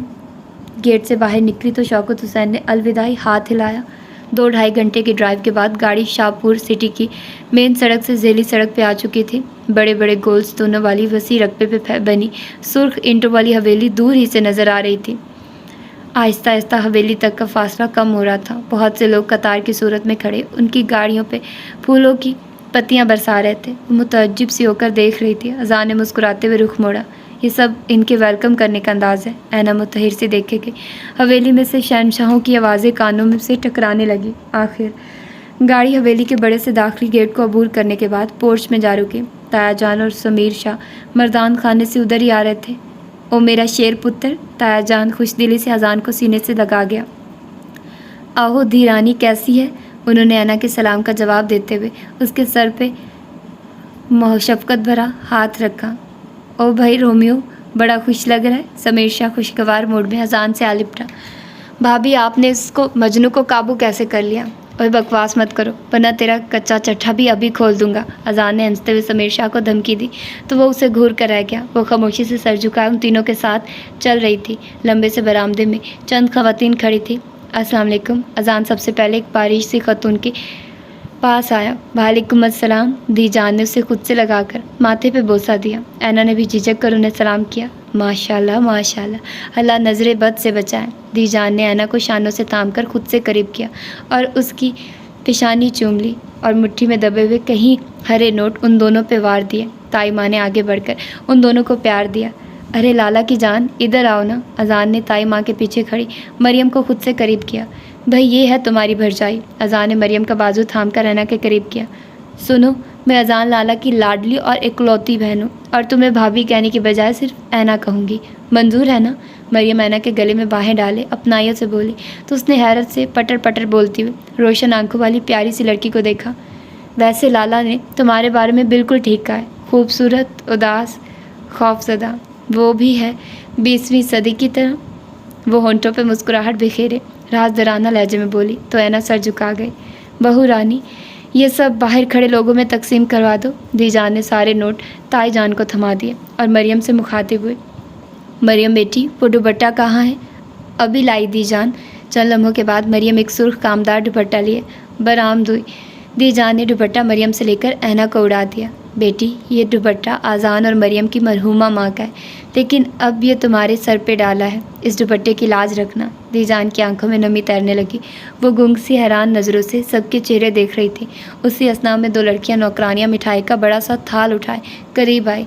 گیٹ سے باہر نکلی تو شوکت حسین نے الوداعی ہاتھ ہلایا۔ 2-2.5 گھنٹے کی ڈرائیو کے بعد گاڑی شاہپور سٹی کی مین سڑک سے ذیلی سڑک پہ آ چکی تھی۔ بڑے بڑے گول ستونوں والی وسیع رقبے پہ بنی سرخ اینٹوں والی حویلی دور ہی سے نظر آ رہی تھی۔ آہستہ آہستہ حویلی تک کا فاصلہ کم ہو رہا تھا۔ بہت سے لوگ قطار کی صورت میں کھڑے ان کی گاڑیوں پہ پھولوں کی پتیاں برسا رہے تھے۔ وہ متعجب سی ہو کر دیکھ رہی تھی۔ اذان نے مسکراتے ہوئے رخ موڑا، یہ سب ان کے ویلکم کرنے کا انداز ہے۔ اینا متحیر سے دیکھے کہ حویلی میں سے شہنشاہوں کی آوازیں کانوں میں سے ٹکرانے لگی۔ آخر گاڑی حویلی کے بڑے سے داخلی گیٹ کو عبور کرنے کے بعد پورچ میں جا رکی۔ تایا جان اور سمیر شاہ مردان خانے سے ادھر ہی آ رہے تھے۔ او میرا شیر پتر، تایا جان خوش دلی سے اذان کو سینے سے لگا گیا۔ آہو دھی رانی کیسی ہے؟ انہوں نے اینا کے سلام کا جواب دیتے ہوئے اس کے سر پہ شفقت بھرا ہاتھ رکھا۔ او بھائی رومیو، بڑا خوش لگ رہا ہے۔ سمیر شاہ خوشگوار موڈ میں اذان سے آ لپٹا۔ بھابھی آپ نے اس کو مجنوں کو قابو کیسے کر لیا؟ اوے بکواس مت کرو ورنہ تیرا کچا چٹھا بھی ابھی کھول دوں گا۔ اذان نے ہنستے ہوئے سمیر شاہ کو دھمکی دی تو وہ اسے گھور کر رہ گیا۔ وہ خاموشی سے سر جھکائے ان تینوں کے ساتھ چل رہی تھی۔ لمبے سے برآمدے میں چند خواتین کھڑی تھی۔ السلام علیکم۔ اذان سب سے پہلے ایک باریش سی خاتون کے پاس آیا۔ وعلیکم السلام۔ دی جان نے اسے خود سے لگا کر ماتھے پہ بوسہ دیا۔ اینا نے بھی جھجک کر انہیں سلام کیا۔ ماشاءاللہ ماشاءاللہ، اللہ نظر بد سے بچائے۔ دی جان نے اینا کو شانوں سے تھام کر خود سے قریب کیا اور اس کی پیشانی چوم لی اور مٹھی میں دبے ہوئے کہیں ہرے نوٹ ان دونوں پہ وار دیے۔ تائی ماں نے آگے بڑھ کر ان دونوں کو پیار دیا۔ ارے لالا کی جان، ادھر آؤ نا۔ اذان نے تائی ماں کے پیچھے کھڑی مریم کو خود سے قریب کیا۔ بھائی یہ ہے تمہاری بھرجائی۔ اذان نے مریم کا بازو تھام کر اینا کے قریب کیا۔ سنو، میں اذان لالا کی لاڈلی اور اکلوتی بہن ہوں اور تمہیں بھابھی کہنے کی بجائے صرف اینا کہوں گی، منظور ہے نا؟ مریم اینا کے گلے میں باہیں ڈالے اپنائیوں سے بولی تو اس نے حیرت سے پٹر پٹر بولتی ہوئی روشن آنکھوں والی پیاری سی لڑکی کو دیکھا۔ ویسے لالا نے تمہارے بارے میں بالکل ٹھیک کہا ہے، خوبصورت، اداس، خوفزدہ، وہ بھی ہے 20ویں صدی کی طرح۔ وہ ہونٹوں پہ مسکراہٹ بکھیرے راز درانہ لہجے میں بولی تو اینا سر جھکا گئی۔ بہو رانی، یہ سب باہر کھڑے لوگوں میں تقسیم کروا دو۔ دی جان نے سارے نوٹ تائی جان کو تھما دیے اور مریم سے مخاطب ہوئے، مریم بیٹی وہ دوپٹہ کہاں ہے؟ ابھی لائی دی جان۔ چند لمحوں کے بعد مریم ایک سرخ کامدار دوپٹہ لیے برآمد ہوئی۔ دی جان نے دوپٹہ مریم سے لے کر اینا کو اڑا دیا۔ بیٹی یہ دوپٹہ اذان اور مریم کی مرحومہ ماں کا ہے، لیکن اب یہ تمہارے سر پہ ڈالا ہے، اس دوپٹے کی لاج رکھنا۔ دی جان کی آنکھوں میں نمی تیرنے لگی۔ وہ گنگ سی حیران نظروں سے سب کے چہرے دیکھ رہی تھی۔ اسی اثنا میں 2 لڑکیاں نوکرانیاں مٹھائی کا بڑا سا تھال اٹھائے قریب آئی۔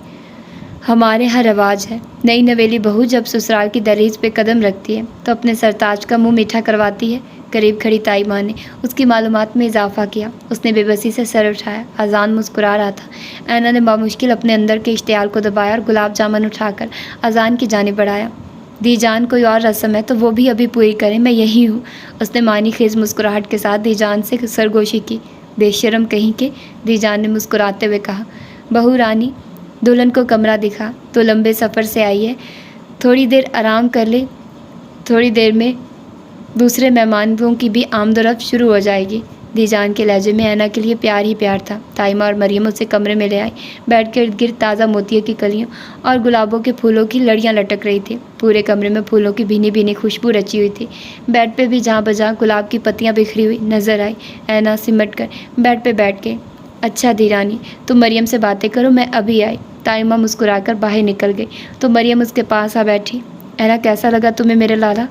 ہمارے ہاں رواج ہے، نئی نویلی بہو جب سسرال کی دہلیز پہ قدم رکھتی ہے تو اپنے سرتاج کا منہ میٹھا کرواتی ہے۔ قریب کھڑی تائی ماں نے اس کی معلومات میں اضافہ کیا۔ اس نے بے بسی سے سر اٹھایا۔ اذان مسکرا رہا تھا۔ اینا نے بامشکل اپنے اندر کے اشتعال کو دبایا اور گلاب جامن اٹھا کر اذان کی جانب بڑھایا۔ دی جان کوئی اور رسم ہے تو وہ بھی ابھی پوری کریں، میں یہی ہوں۔ اس نے معنی خیز مسکراہٹ کے ساتھ دی جان سے سرگوشی کی۔ بے شرم کہیں کے، دی جان نے مسکراتے ہوئے کہا۔ بہو رانی، دلہن کو کمرہ دکھا، تو لمبے سفر سے آئی ہے، تھوڑی دیر آرام کر لے، تھوڑی دیر میں دوسرے مہمانوں کی بھی آمد و رفت شروع ہو جائے گی۔ دی جان کے لہجے میں اینا کے لیے پیار ہی پیار تھا۔ تائمہ اور مریم اسے کمرے میں لے آئی۔ بیڈ کے ارد گرد تازہ موتیوں کی کلیوں اور گلابوں کے پھولوں کی لڑیاں لٹک رہی تھی۔ پورے کمرے میں پھولوں کی بھینی بھینی خوشبو رچی ہوئی تھی۔ بیڈ پہ بھی جہاں بجہاں گلاب کی پتیاں بکھری ہوئی نظر آئی۔ اینا سمٹ کر بیڈ پہ بیٹھ گئی۔ اچھا دی رانی، تم مریم سے باتیں کرو، میں ابھی آئی۔ تائمہ مسکرا کر باہر نکل گئی تو مریم اس کے پاس آ بیٹھی۔ اینا کیسا لگا تمہیں میرے لالا؟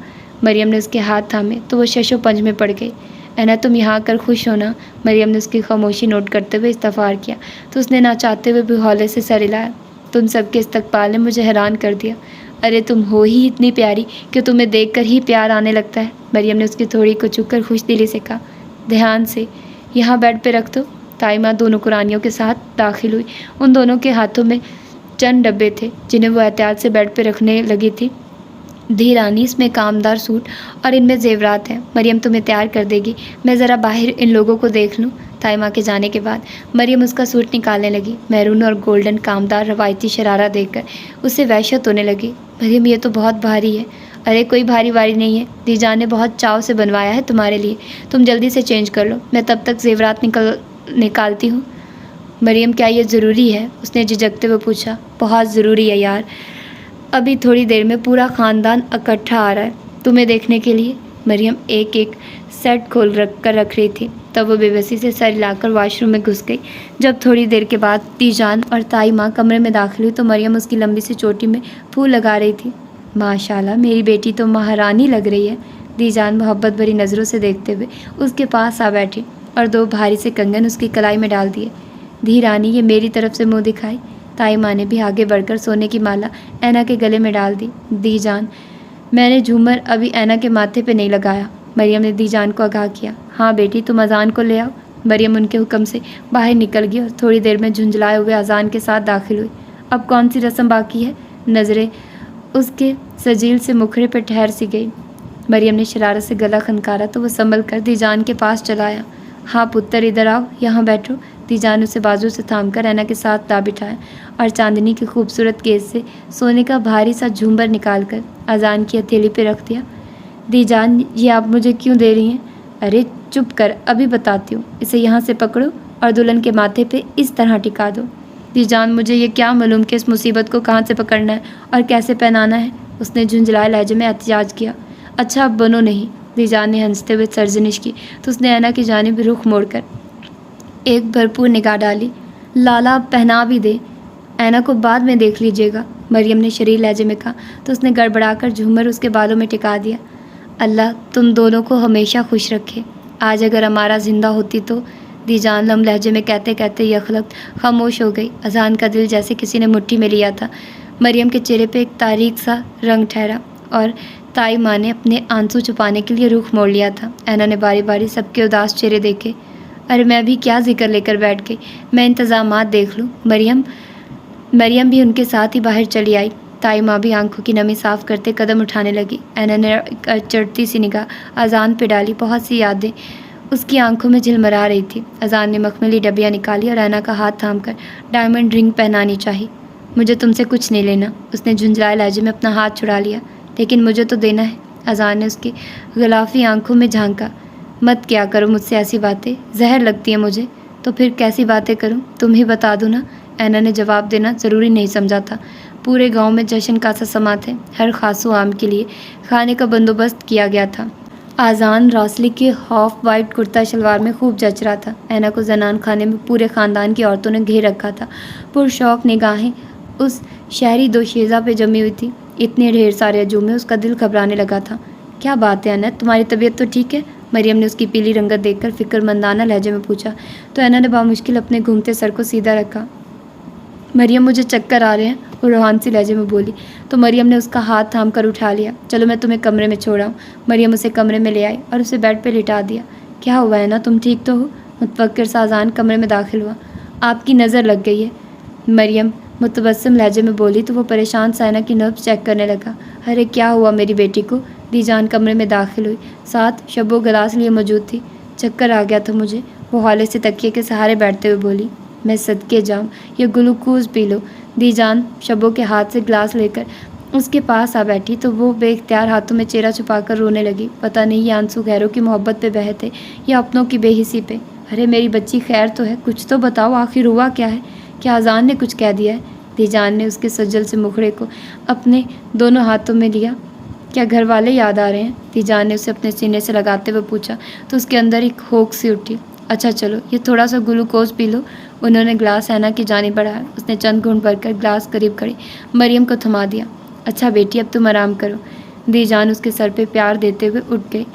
مریم نے اس کے ہاتھ تھامے تو وہ شش و پنج میں پڑ گئی۔ اینا تم یہاں آ کر خوش ہو نا؟ مریم نے اس کی خاموشی نوٹ کرتے ہوئے استفسار کیا تو اس نے نہ چاہتے ہوئے بھی ہولے سے سر ہلایا۔ تم سب کے استقبال نے مجھے حیران کر دیا۔ ارے تم ہو ہی اتنی پیاری کہ تمہیں دیکھ کر ہی پیار آنے لگتا ہے، مریم نے اس کی تھوڑی کو چک کر خوش دلی سے کہا۔ دھیان سے یہاں بیڈ پہ رکھ دو۔ تائمہ دونوں قرانیوں کے ساتھ داخل ہوئی۔ ان دونوں کے ہاتھوں میں चंद डब्बे थे जिन्हें वो एहतियात से बेड पे रखने लगी थी। धी रानी, इसमें कामदार सूट और इनमें जेवरात हैं। मरियम तुम्हें तैयार कर देगी, मैं ज़रा बाहर इन लोगों को देख लूँ। ताइमा के जाने के बाद मरियम उसका सूट निकालने लगी। मैरून और गोल्डन कामदार रवायती शरारा देखकर उससे वहशत होने लगी। मरियम, ये तो बहुत भारी है। अरे कोई भारी वारी नहीं है, दीजान ने बहुत चाव से बनवाया है तुम्हारे लिए। तुम जल्दी से चेंज कर लो, मैं तब तक जेवरात निकालती हूँ। मरियम, क्या ये ज़रूरी है? उसने झिझकते हुए पूछा। बहुत ज़रूरी है यार, अभी थोड़ी देर में पूरा ख़ानदान इकट्ठा आ रहा है तुम्हें देखने के लिए। मरियम एक एक सेट खोल रख रही थी। तब वो बेबसी से सर हिलाकर वॉशरूम में घुस गई। जब थोड़ी देर के बाद दीजान और ताई माँ कमरे में दाखिल हुई तो मरियम उसकी लंबी सी चोटी में फूल लगा रही थी। माशाल्लाह, मेरी बेटी तो महारानी लग रही है। दीजान मोहब्बत भरी नज़रों से देखते हुए उसके पास आ बैठी और 2 भारी से कंगन उसकी कलाई में डाल दिए। धी रानी, ये मेरी तरफ से मुँह दिखाई। ताई माँ ने भी आगे बढ़कर सोने की माला ऐना के गले में डाल दी। दीजान, मैंने झूमर अभी ऐना के माथे पे नहीं लगाया। मरियम ने दीजान को आगाह किया। हाँ बेटी, तुम अजान को ले आओ। मरियम उनके हुक्म से बाहर निकल गई और थोड़ी देर में झुंझलाए हुए अजान के साथ दाखिल हुई। अब कौन सी रस्म बाकी है? नज़रें उसके सजील से मुखड़े पर ठहर सी गई। मरियम ने शरारत से गला खनकारा तो वो संभल कर दीजान के पास चला आया। हाँ पुत्र, इधर आओ, यहाँ बैठो। दीजान उसे बाजू से थामकर ऐना के साथ दा बिठाया और चांदनी की खूबसूरत केस से सोने का भारी सा झूमर निकालकर अजान की हथेली पे रख दिया। दीजान, ये आप मुझे क्यों दे रही हैं? अरे चुप कर, अभी बताती हूँ। इसे यहाँ से पकड़ो और दुल्हन के माथे पे इस तरह टिका दो। दीजान, मुझे ये क्या मालूम कि इस मुसीबत को कहाँ से पकड़ना है और कैसे पहनाना है। उसने झुंझलाए लहजे में एहतिजाज किया। अच्छा अब बनो नहीं। दीजान ने हंसते हुए सरजनिश की तो उसने ऐना की जानिब रुख मोड़कर एक भरपूर निगाह डाली। लाला, अब पहना भी दे, ऐना को बाद में देख लीजिएगा। मरियम ने शरीर लहजे में कहा तो उसने गड़बड़ाकर झूमर उसके बालों में टिका दिया। अल्लाह तुम दोनों को हमेशा खुश रखे। आज अगर हमारा जिंदा होती तो। दीजान लम लहजे में कहते कहते यखलक खामोश हो गई। अजान का दिल जैसे किसी ने मुट्ठी में लिया था। मरियम के चेहरे पे एक तारीक सा रंग ठहरा और ताई माँ ने अपने आंसू छुपाने के लिए रुख मोड़ लिया था। ऐना ने बारी बारी सबके उदास चेहरे देखे। अरे मैं भी क्या जिक्र लेकर बैठ गई, मैं इंतज़ामात देख लूँ। मरियम भी उनके साथ ही बाहर चली आई। ताई माँ भी आंखों की नमी साफ करते कदम उठाने लगी। ऐना ने चढ़ती सी निगाह अजान पे डाली। बहुत सी यादें उसकी आंखों में झिलमरा रही थी। अजान ने मखमली डबियाँ निकाली और ऐना का हाथ थामकर डायमंड रिंग पहनानी चाहिए। मुझे तुमसे कुछ नहीं लेना। उसने झुंझलाए लहजे में अपना हाथ छुड़ा लिया। लेकिन मुझे तो देना है। अजान ने उसकी गुलाफी आंखों में झांका। मत क्या करो मुझसे ऐसी बातें, जहर लगती है मुझे। तो फिर कैसी बातें करूं, तुम ही बता दो ना। ऐना ने जवाब देना ज़रूरी नहीं समझा था। पूरे गांव में जश्न का सा समा थे। हर खासो आम के लिए खाने का बंदोबस्त किया गया था। आज़ान रौसली के हॉफ वाइट कुर्ता शलवार में खूब जच रहा था। ऐना को जनान खाने में पूरे ख़ानदान की औरतों ने घेर रखा था। पुरशौक निगाहें उस शहरी दोशीज़ा पे जमी हुई थी। इतने ढेर सारे अजूबे में उसका दिल घबराने लगा था। क्या बात है अनत, तुम्हारी तबीयत तो ठीक है? मरियम ने उसकी पीली रंगत देखकर फिक्रमंदाना लहजे में पूछा तो ऐना ने बामुश्किल अपने घूमते सर को सीधा रखा। मरियम, मुझे चक्कर आ रहे हैं, वो रूहान सी लहजे में बोली। तो मरियम ने उसका हाथ थाम कर उठा लिया। चलो मैं तुम्हें कमरे में छोड़ाऊँ। मरियम उसे कमरे में ले आई और उसे बेड पर लिटा दिया। क्या हुआ है ना, तुम ठीक तो हो? मुतवक्किर सा अजान कमरे में दाखिल हुआ। आपकी नज़र लग गई है, मरियम मुतबस्सम लहजे में बोली तो वो परेशान सा ऐना की नब्ज़ चेक करने लगा। अरे क्या हुआ मेरी बेटी को? दीजान कमरे में दाखिल हुई। साथ शब्बो गिलास लिए मौजूद थी। चक्कर आ गया था मुझे, वो हौले से तकिए के सहारे बैठते हुए बोली। मैं सदके जाऊँ, ये ग्लूकोज पी लो। दीजान शब्बो के हाथ से गिलास लेकर उसके पास आ बैठी तो वो बेख्तियार हाथों में चेहरा छुपाकर रोने लगी। पता नहीं ये आंसू गैरों की मोहब्बत पे बहे थे या अपनों की बेहिसी पे। अरे मेरी बच्ची खैर तो है, कुछ तो बताओ, आखिर हुआ क्या है? क्या अजान ने कुछ कह दिया है? दीजान ने उसके सज्जल से मुखड़े को अपने दोनों हाथों में लिया। क्या घर वाले याद आ रहे हैं? दीजान ने उसे अपने सीने से लगाते हुए पूछा तो उसके अंदर एक होक सी उठी। अच्छा चलो ये थोड़ा सा ग्लूकोज पी लो। उन्होंने ग्लास ऐना की जानिब बढ़ाया। उसने चंद घूंट भरकर ग्लास करीब खड़ी मरियम को थमा दिया। अच्छा बेटी अब तुम आराम करो। दीजान उसके सर पे प्यार देते हुए उठ गई।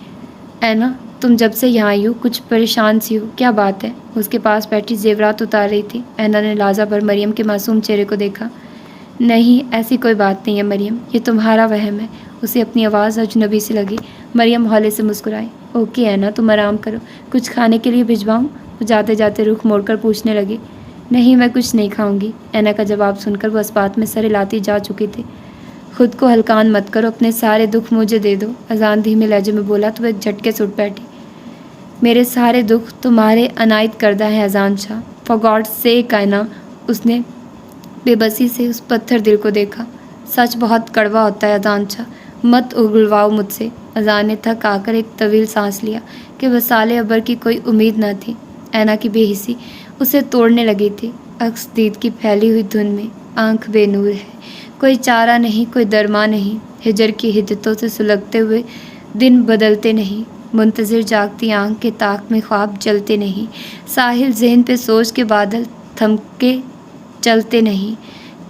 ऐना तुम जब से यहाँ आई हो कुछ परेशान सी हो, क्या बात है? उसके पास बैठी जेवरात उतार रही थी। ऐना ने लाजा भर मरियम के मासूम चेहरे को देखा। नहीं ऐसी कोई बात नहीं है मरियम, ये तुम्हारा वहम है। उसे अपनी आवाज़ अजनबी सी लगी। मरियम हौले से मुस्कुराई। ओके ऐना तुम आराम करो, कुछ खाने के लिए भिजवाऊँ? वो जाते जाते रुख मोड़कर पूछने लगी। نہیں میں کچھ نہیں کھاؤں گی۔ اینا کا جواب سن کر وہ اس بات میں سر ہلاتی جا چکی تھی۔ خود کو ہلکان مت کرو، اپنے سارے دکھ مجھے دے دو، اذان دھیمے لہجے میں بولا تو وہ ایک جھٹکے سے اٹھ بیٹھی۔ میرے سارے دکھ تمہارے عنایت کردہ ہیں اذان شاہ، فار گاڈ سیک اینا۔ اس نے بے بسی سے اس پتھر دل کو دیکھا۔ سچ بہت کڑوا ہوتا ہے اذان شاہ، مت اگلواؤ مجھ سے۔ اذان نے تھک آ کر ایک طویل سانس لیا کہ وصال ابر کی کوئی امید نہ تھی۔ اینا کی بے حسی اسے توڑنے لگی تھی۔ عکس دید کی پھیلی ہوئی دھن میں آنکھ بے نور ہے، کوئی چارہ نہیں، کوئی درما نہیں، ہجر کی حدتوں سے سلگتے ہوئے دن بدلتے نہیں، منتظر جاگتی آنکھ کے طاق میں خواب جلتے نہیں، ساحل ذہن پہ سوچ کے بادل تھمکے چلتے نہیں،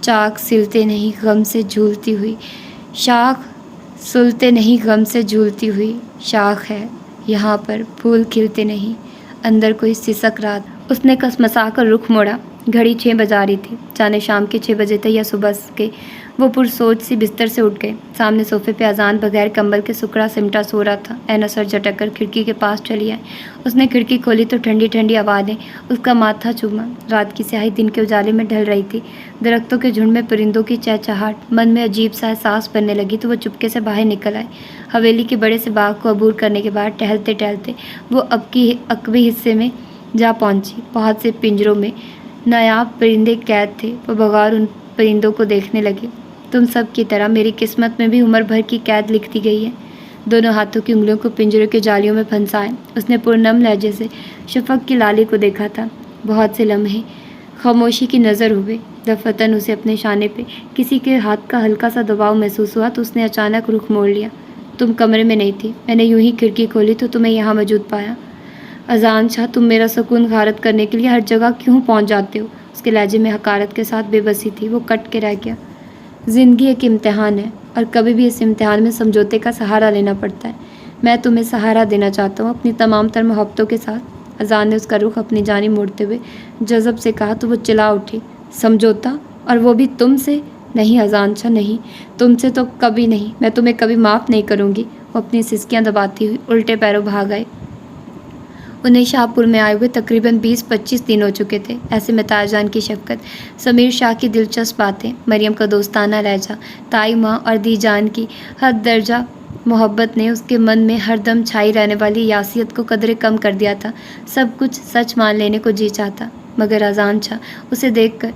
چاک سلتے نہیں غم سے جھولتی ہوئی شاخ، سلتے نہیں غم سے جھولتی ہوئی شاخ ہے یہاں پر، پھول کھلتے نہیں، اندر کوئی سسک رات۔ اس نے کسمسا کر رخ موڑا۔ گھڑی 6 بجا رہی تھی، جانے شام کے 6 بجے تھے یا صبح کے۔ وہ پرسوچ سی بستر سے اٹھ گئے۔ سامنے صوفے پہ اذان بغیر کمبل کے سکڑا سمٹا سو رہا تھا۔ اینا سر جھٹک کر کھڑکی کے پاس چلی آئی۔ اس نے کھڑکی کھولی تو ٹھنڈی ٹھنڈی ہوائیں اس کا ماتھا چوما۔ رات کی سیاہی دن کے اجالے میں ڈھل رہی تھی۔ درختوں کے جھنڈ میں پرندوں کی چہچہاہٹ، من میں عجیب سا احساس بننے لگی تو وہ چپکے سے باہر نکل آئی۔ حویلی کے بڑے سے باغ کو عبور کرنے کے بعد ٹہلتے ٹہلتے وہ عقبی حصے میں جا پہنچی۔ بہت سے پنجروں میں نایاب پرندے قید تھے۔ وہ بغور ان پرندوں کو دیکھنے لگے۔ تم سب کی طرح میری قسمت میں بھی عمر بھر کی قید لکھ دی گئی ہے۔ دونوں ہاتھوں کی انگلیوں کو پنجروں کے جالیوں میں پھنسائے اس نے پرنم لہجے سے شفق کی لالی کو دیکھا تھا۔ بہت سے لمحے خاموشی کی نظر ہوئے۔ دفعتاً اسے اپنے شانے پہ کسی کے ہاتھ کا ہلکا سا دباؤ محسوس ہوا تو اس نے اچانک رخ موڑ لیا۔ تم کمرے میں نہیں تھی، میں نے یوں ہی کھڑکی کھولی تو تمہیں یہاں موجود پایا۔ اذان شاہ، تم میرا سکون غارت کرنے کے لیے ہر جگہ کیوں پہنچ جاتے ہو؟ اس کے لہجے میں حقارت کے ساتھ بے بسی تھی۔ وہ کٹ کے رہ گیا۔ زندگی ایک امتحان ہے اور کبھی بھی اس امتحان میں سمجھوتے کا سہارا لینا پڑتا ہے۔ میں تمہیں سہارا دینا چاہتا ہوں اپنی تمام تر محبتوں کے ساتھ۔ اذان نے اس کا رخ اپنی جانب موڑتے ہوئے جذب سے کہا تو وہ چلا اٹھی۔ سمجھوتا؟ اور وہ بھی تم سے؟ نہیں اذان شاہ نہیں، تم سے تو کبھی نہیں، میں تمہیں کبھی معاف نہیں کروں گی۔ وہ اپنی سسکیاں دباتی ہوئی الٹے پیروں بھاگ آئے۔ انہیں شاہ پور میں آئے ہوئے تقریباً 20-25 دن ہو چکے تھے۔ ایسے میں تایا جان کی شفقت، سمیر شاہ کی دلچسپ باتیں، مریم کا دوستانہ لہجہ، تائی ماں اور دی جان کی حد درجہ محبت نے اس کے من میں ہر دم چھائی رہنے والی یاسیت کو قدرے کم کر دیا تھا۔ سب کچھ سچ مان لینے کو جی چاہتا، مگر اذان شاہ اسے دیکھ کر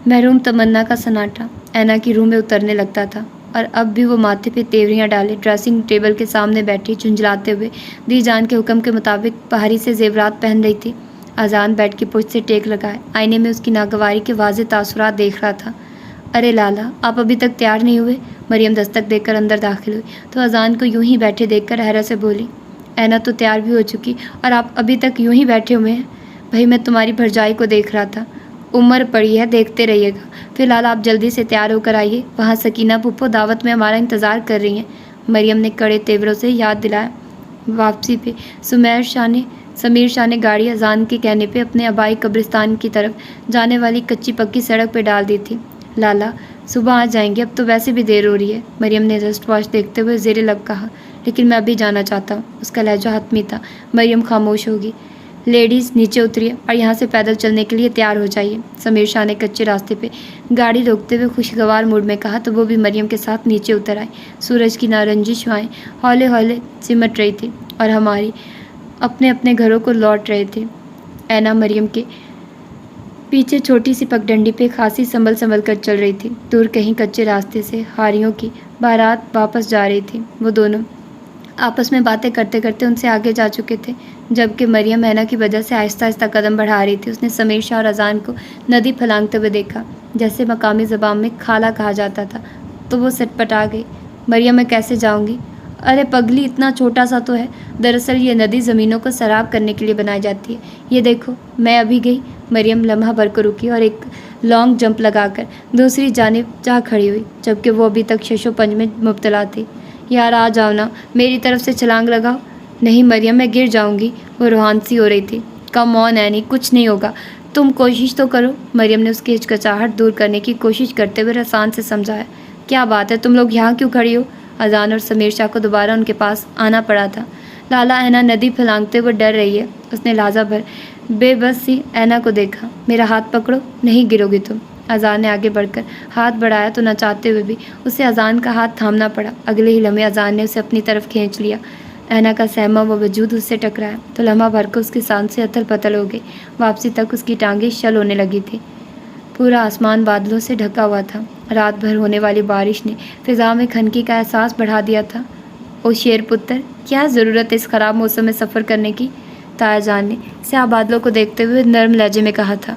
محروم تمنا کا سناٹا اینا کی روح میں اترنے لگتا تھا۔ اور اب بھی وہ ماتھے پہ تیوریاں ڈالے ڈریسنگ ٹیبل کے سامنے بیٹھی جھنجھلاتے ہوئے دی جان کے حکم کے مطابق بھاری سے زیورات پہن رہی تھی۔ اذان بیڈ کی پشت سے ٹیک لگائے آئینے میں اس کی ناگواری کے واضح تاثرات دیکھ رہا تھا۔ ارے لالا، آپ ابھی تک تیار نہیں ہوئے؟ مریم دستک دے کر اندر داخل ہوئی تو اذان کو یوں ہی بیٹھے دیکھ کر حیرت سے بولی، اینا تو تیار بھی ہو چکی اور آپ ابھی تک یوں ہی بیٹھے ہوئے ہیں؟ بھائی میں تمہاری بھرجائی کو دیکھ رہا تھا۔ عمر پڑی ہے، دیکھتے رہیے گا۔ فی الحال آپ جلدی سے تیار ہو کر آئیے، وہاں سکینہ پھپھو دعوت میں ہمارا انتظار کر رہی ہیں۔ مریم نے کڑے تیوروں سے یاد دلایا۔ واپسی پہ سمیر شاہ نے گاڑی اذان کے کہنے پہ اپنے آبائی قبرستان کی طرف جانے والی کچی پکی سڑک پہ ڈال دی تھی۔ لالا صبح آ جائیں گے، اب تو ویسے بھی دیر ہو رہی ہے، مریم نے رسٹ واچ دیکھتے ہوئے زیر لب کہا۔ لیکن میں ابھی جانا چاہتا ہوں۔ اس کا لہجہ حتمی تھا۔ مریم خاموش ہوگی۔ لیڈیز نیچے اتریے اور یہاں سے پیدل چلنے کے لیے تیار ہو جائیے، سمیر شاہ نے کچے راستے پہ گاڑی روکتے ہوئے خوشگوار موڈ میں کہا تو وہ بھی مریم کے ساتھ نیچے اتر آئی۔ سورج کی نارنجی شعاعیں ہولے ہولے سمٹ رہی تھی اور ہماری اپنے اپنے گھروں کو لوٹ رہے تھے۔ اینا مریم کے پیچھے چھوٹی سی پگڈنڈی پہ خاصی سنبھل کر چل رہی تھی۔ دور کہیں کچے راستے سے ہاریوں کی بارات واپس جا رہی تھی۔ وہ دونوں آپس میں باتیں کرتے کرتے ان سے آگے جا چکے تھے، جبکہ مریم اینا کی وجہ سے آہستہ آہستہ قدم بڑھا رہی تھی۔ اس نے سمیر شاہ اور اذان کو ندی پھلانگتے ہوئے دیکھا، جیسے مقامی زبان میں کھالا کہا جاتا تھا، تو وہ سٹ پٹا گئی۔ مریم میں کیسے جاؤں گی؟ ارے پگلی، اتنا چھوٹا سا تو ہے۔ دراصل یہ ندی زمینوں کو سیراب کرنے کے لیے بنائی جاتی ہے۔ یہ دیکھو، میں ابھی گئی۔ مریم لمحہ بھر کو رکی اور ایک لانگ جمپ لگا کر دوسری جانب جا کھڑی ہوئی، جبکہ وہ ابھی تک شش و پنج میں مبتلا تھی۔ یار آ جاؤ نا، میری طرف سے چھلانگ لگاؤ۔ نہیں مریم، میں گر جاؤں گی۔ وہ روحان سی ہو رہی تھی۔ کم آن اینی، کچھ نہیں ہوگا، تم کوشش تو کرو۔ مریم نے اس کی ہچکچاہٹ دور کرنے کی کوشش کرتے ہوئے رسان سے سمجھایا۔ کیا بات ہے، تم لوگ یہاں کیوں کھڑی ہو؟ اذان اور سمیر شاہ کو دوبارہ ان کے پاس آنا پڑا تھا۔ لالا اینا ندی پھلانگتے ہوئے ڈر رہی ہے، اس نے لہجہ بھر बे बस सी ऐना को देखा। मेरा हाथ पकड़ो, नहीं गिरोगी तुम। अजान ने आगे बढ़कर हाथ बढ़ाया तो न चाहते हुए भी उसे अजान का हाथ थामना पड़ा। अगले ही लम्हे अजान ने उसे अपनी तरफ खींच लिया। ऐना का सहमा व वजूद उससे टकराया तो लम्हा भर को उसकी सांसें अथल पथल हो गई। वापसी तक उसकी टांगें शल होने लगी थी। पूरा आसमान बादलों से ढका हुआ था। रात भर होने वाली बारिश ने फिजा में खनकी का एहसास बढ़ा दिया था। ओ शेर पुत्र, क्या ज़रूरत है इस ख़राब मौसम में सफ़र करने की? तायाजान ने स्याह बादलों को देखते हुए नर्म लहजे में कहा था।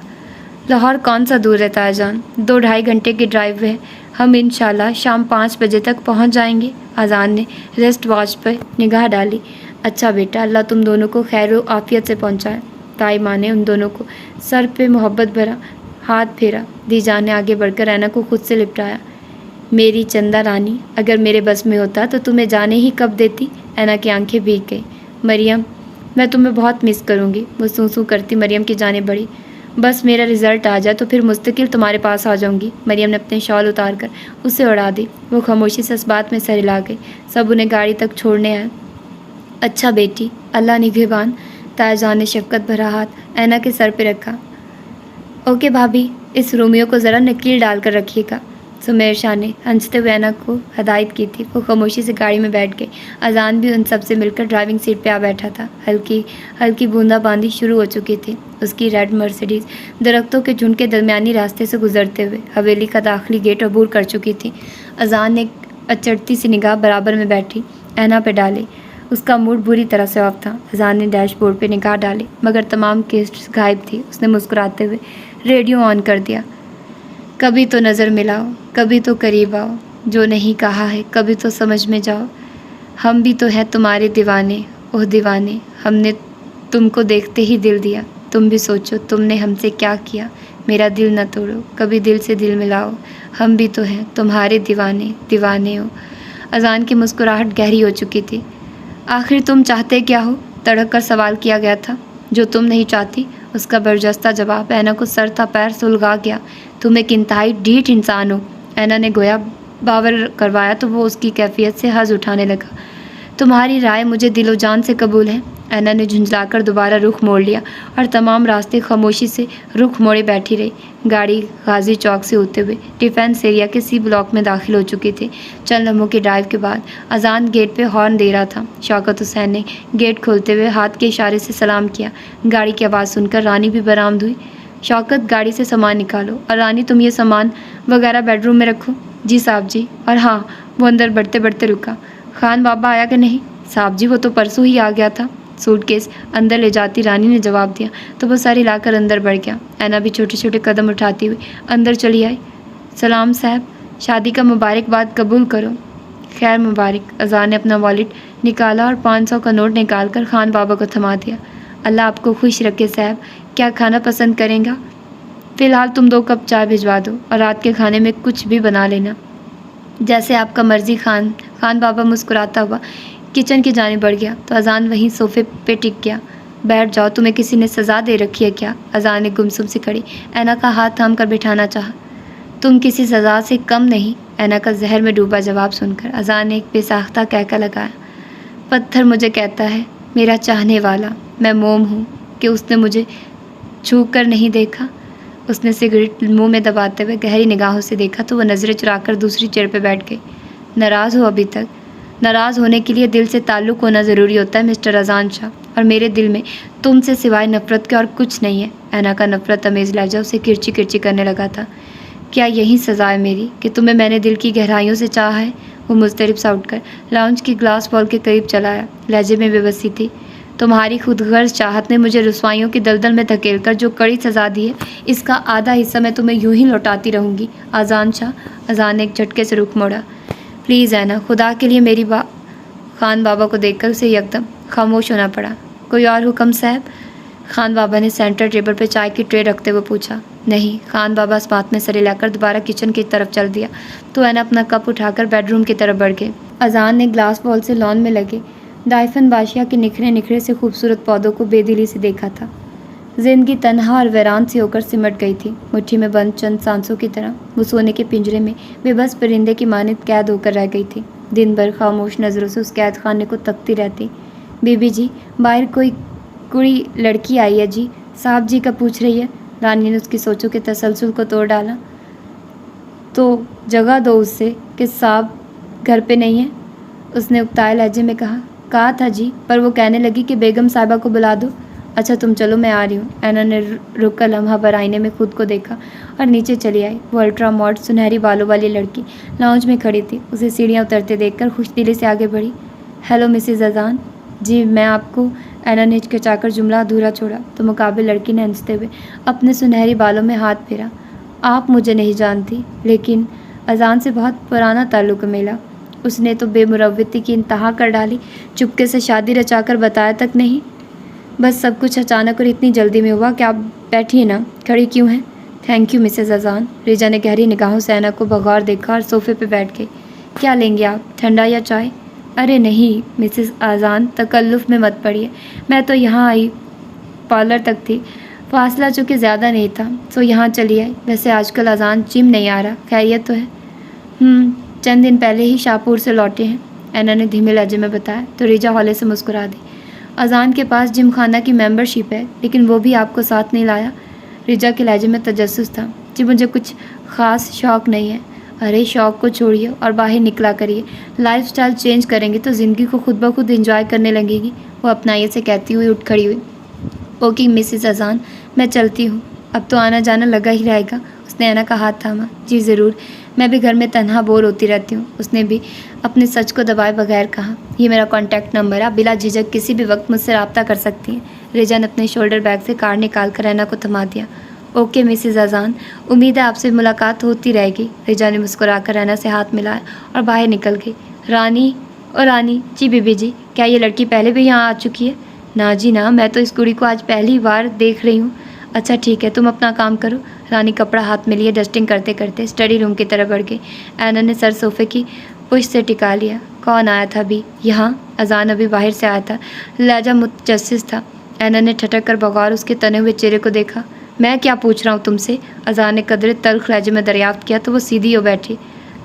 लाहौर कौन सा दूर है तायाजान, 2-2.5 घंटे की ड्राइव है। हम इंशाल्लाह शाम 5 बजे तक पहुंच जाएंगे। अजान ने रेस्ट वॉच पर निगाह डाली। अच्छा बेटा, अल्लाह तुम दोनों को खैर व आफियत से पहुंचाए। ताई माँ ने उन दोनों को सर पे मोहब्बत भरा हाथ फेरा। दीजान ने आगे बढ़कर ऐना को खुद से लिपटाया। मेरी चंदा रानी, अगर मेरे बस में होता तो तुम्हें जाने ही कब देती। ऐना की आंखें भीग गई। मरियम, मैं तुम्हें बहुत मिस करूँगी। वो सूं करती मरियम की जाने बढ़ी। बस मेरा रिज़ल्ट आ जाए तो फिर मुस्तकिल तुम्हारे पास आ जाऊंगी। मरियम ने अपने शॉल उतार कर उसे उड़ा दी। वो खामोशी से इस बात में सर हिला गई। सब उन्हें गाड़ी तक छोड़ने आए। अच्छा बेटी, अल्लाह निगहबान। तायाजान ने शफकत भरा हाथ ऐना के सर पे रखा। ओके भाभी, इस रोमियो को ज़रा नकील डाल कर रखिएगा। सुमेर शाह ने हंसते हुए ऐना को हदायत की थी। वो खामोशी से गाड़ी में बैठ गई। अजान भी उन सब से मिलकर ड्राइविंग सीट पे आ बैठा था। हल्की हल्की बूंदाबांदी शुरू हो चुकी थी। उसकी रेड मर्सिडीज दरख्तों के झुंड के दरमियानी रास्ते से गुजरते हुए हवेली का दाखिली गेट अबूर कर चुकी थी। अजान ने अचड़ती सी निगाह बराबर में बैठी ऐना पे डाली। उसका मूड बुरी तरह से ऑफ था। अजान ने डैशबोर्ड पे निगाह डाली मगर तमाम केस्ट गायब थी। उसने मुस्कुराते हुए रेडियो ऑन कर दिया। कभी तो नज़र मिलाओ, कभी तो करीब आओ, जो नहीं कहा है कभी तो समझ में जाओ। हम भी तो हैं तुम्हारे दीवाने, ओह दीवाने, हमने तुमको देखते ही दिल दिया। तुम भी सोचो तुमने हमसे क्या किया। मेरा दिल न तोड़ो, कभी दिल से दिल मिलाओ। हम भी तो हैं तुम्हारे दीवाने, दीवाने हो। अजान की मुस्कुराहट गहरी हो चुकी थी। आखिर तुम चाहते क्या हो? तड़क कर सवाल किया गया था। जो तुम नहीं चाहती, उसका बरजस्ता जवाब ऐना को सर था पैर सुलगा गया। तुम एक इंतहाई ढीठ इंसान हो। ऐना ने गोया बावर करवाया तो वो उसकी कैफियत से हज़ उठाने लगा। तुम्हारी राय मुझे दिलो जान से कबूल है। ऐना ने झुंझलाकर दोबारा रुख मोड़ लिया और तमाम रास्ते खामोशी से रुख मोड़े बैठी रही। गाड़ी गाजी चौक से होते हुए डिफेंस एरिया के सी ब्लॉक में दाखिल हो चुकी थी। चंद लम्हों की ड्राइव के बाद अजान गेट पे हॉर्न दे रहा था। शौकत हुसैन ने गेट खोलते हुए हाथ के इशारे से सलाम किया। गाड़ी की आवाज़ सुनकर रानी भी बरामद हुई। शौकत, गाड़ी से सामान निकालो। और रानी, तुम ये सामान वगैरह बेडरूम में रखो। जी साहब जी। और हाँ, वो अंदर बढ़ते बढ़ते रुका। खान बाबा आया कि नहीं? साहब जी, वो तो परसों ही आ गया था। सूटकेस अंदर ले जाती रानी ने जवाब दिया तो वो सारी लाकर अंदर बढ़ गया। ऐना भी छोटे छोटे कदम उठाती हुई अंदर चली आई। सलाम साहब, शादी का मुबारकबाद कबूल करो। खैर मुबारक। अजान ने अपना वॉलेट निकाला और 500 का नोट निकाल कर खान बाबा को थमा दिया। अल्लाह आपको खुश रखे साहब। क्या खाना पसंद करेंगे? फ़िलहाल तुम 2 कप चाय भिजवा दो और रात के खाने में कुछ भी बना लेना। जैसे आपका मर्जी खान बाबा मुस्कुराता हुआ किचन की जाने बढ़ गया तो अजान वहीं सोफे पे टिक गया। बैठ जाओ, तुम्हें किसी ने सज़ा दे रखी है क्या? अजान ने गुमसुम से खड़ी ऐना का हाथ थाम कर बिठाना चाहा। तुम किसी सज़ा से कम नहीं। ऐना का जहर में डूबा जवाब सुनकर अजान ने एक बेसाख्ता कहका लगाया। पत्थर मुझे कहता है, मेरा चाहने वाला, मैं मोम हूँ कि उसने मुझे छू कर नहीं देखा। उसने सिगरेट मुंह में दबाते हुए गहरी निगाहों से देखा तो वह नज़रें चुराकर दूसरी चेयर पर बैठ गई। नाराज़ हो अभी तक? नाराज़ होने के लिए दिल से ताल्लुक़ होना ज़रूरी होता है मिस्टर अजान शाह, और मेरे दिल में तुमसे सिवाय नफ़रत के और कुछ नहीं है। ऐना का नफ़रत अमेज़ लहजा उसे किरची किरची करने लगा था। क्या यही सज़ा है मेरी कि तुम्हें मैंने दिल की गहराइयों से चाहा है? वो मुस्तरब सा उठकर लाउंज की ग्लास वॉल के करीब चला आया। लहजे में बेबसी थी। तुम्हारी खुदगर्ज चाहत ने मुझे रुसवाइयों की दलदल में धकेल कर जो कड़ी सज़ा दी है, इसका आधा हिस्सा मैं तुम्हें यूं ही लौटाती रहूँगी। अजान शाह। अजान ने एक झटके से रुख मोड़ा। प्लीज़ ऐना, खुदा के लिए मेरी खान बाबा को देखकर उसे एकदम खामोश होना पड़ा। कोई और हुक्म साहब? खान बाबा ने सेंटर टेबल पर चाय की ट्रे रखते हुए पूछा। नहीं। खान बाबा इस बात में सरे लाकर दोबारा किचन की तरफ चल दिया तो ऐना अपना कप उठाकर बेडरूम की तरफ बढ़ गए। अजान ने ग्लास बॉल से लॉन में लगे डायफन बाशिया के निखरे निखरे से खूबसूरत पौधों को बेदिली से देखा था। जिंदगी तन्हा और वैरान सी होकर सिमट गई थी। मुट्ठी में बंद चंद सांसों की तरह वो सोने के पिंजरे में बेबस परिंदे की मानित कैद होकर रह गई थी। दिन भर खामोश नज़रों से उस कैद खाने को तकती रहती। बीबी जी, बाहर कोई कुड़ी लड़की आई है जी। صاحب جی کا پوچھ رہی ہے؟ رانی نے اس کی سوچوں کے تسلسل کو توڑ ڈالا۔ تو جگہ دو اس سے کہ صاحب گھر پہ نہیں ہے، اس نے اکتائے لہجے میں کہا تھا جی، پر وہ کہنے لگی کہ بیگم صاحبہ کو بلا دو۔ اچھا تم چلو، میں آ رہی ہوں۔ اینا نے رک کر لمحہ بھر آئینے میں خود کو دیکھا اور نیچے چلی آئی۔ وہ الٹرا ماڈ سنہری بالوں والی لڑکی لاؤنج میں کھڑی تھی۔ اسے سیڑھیاں اترتے دیکھ کر خوش دلی سے آگے بڑھی۔ ہیلو مسز اذان۔ جی میں آپ کو، اینا نے ہچکچا کر جملہ ادھورا چھوڑا تو مقابل لڑکی نے ہنستے ہوئے اپنے سنہری بالوں میں ہاتھ پھیرا۔ آپ مجھے نہیں جانتی، لیکن اذان سے بہت پرانا تعلق ملا۔ اس نے تو بے مروتی کی انتہا کر ڈالی، چپکے سے شادی رچا کر بتایا تک نہیں۔ بس سب کچھ اچانک اور اتنی جلدی میں ہوا کہ آپ بیٹھیے نا، کھڑی کیوں ہیں؟ تھینک یو مسز اذان۔ ریجا نے گہری نگاہوں سے اینا کو بغور دیکھا اور صوفے پہ بیٹھ گئی۔ کیا لیں گے آپ، ٹھنڈا یا چائے؟ ارے نہیں مسز اذان، تکلف میں مت پڑیے، میں تو یہاں آئی پارلر تک تھی، فاصلہ چونکہ زیادہ نہیں تھا سو یہاں چلی آئی۔ ویسے آج کل اذان جم نہیں آ رہا، خیریت تو ہے؟ چند دن پہلے ہی شاہپور سے لوٹے ہیں، اینا نے دھیمے لہجے میں بتایا تو ریجا ہولے سے مسکرا دی۔ اذان کے پاس جم خانہ کی ممبر شپ ہے، لیکن وہ بھی آپ کو ساتھ نہیں لایا؟ ریجا کے لہجے میں تجسس تھا۔ جی مجھے کچھ خاص شوق نہیں ہے۔ ارے شوق کو چھوڑیے اور باہر نکلا کریے، لائف سٹائل چینج کریں گے تو زندگی کو خود بخود انجوائے کرنے لگے گی، وہ اپنائیے سے کہتی ہوئی اٹھ کھڑی ہوئی۔ اوکے مسز اذان، میں چلتی ہوں، اب تو آنا جانا لگا ہی رہے گا۔ اس نے اینا کا ہاتھ تھاما۔ جی ضرور، میں بھی گھر میں تنہا بور ہوتی رہتی ہوں، اس نے بھی اپنے سچ کو دبائے بغیر کہا۔ یہ میرا کانٹیکٹ نمبر ہے، آپ بلا جھجک کسی بھی وقت مجھ سے رابطہ کر سکتی ہیں۔ ریجا نے اپنے شولڈر بیگ سے کارڈ نکال کر اینا کو تھما دیا۔ اوکے مسز اذان، امید ہے آپ سے ملاقات ہوتی رہے گی۔ ریجا نے مسکرا کر اینا سے ہاتھ ملایا اور باہر نکل گئی۔ رانی، جی بی بی جی، کیا یہ لڑکی پہلے بھی یہاں آ چکی ہے؟ نا جی نا، میں تو اس کڑی کو آج پہلی بار دیکھ رہی ہوں۔ اچھا ٹھیک ہے، تم اپنا کام کرو۔ رانی کپڑا ہاتھ میں لیے ڈسٹنگ کرتے کرتے اسٹڈی روم کی طرف بڑھ گئی۔ اینا نے سر صوفے کی پشت سے ٹکا لیا۔ کون آیا تھا ابھی یہاں؟ اذان ابھی باہر سے آیا تھا، لہجہ متجسس تھا۔ اینا نے ٹھٹک کر بغور اس کے تنے ہوئے چہرے کو دیکھا۔ میں کیا پوچھ رہا ہوں تم سے؟ اذان نے قدرے تلخ لہجے میں دریافت کیا تو وہ سیدھی ہو بیٹھی۔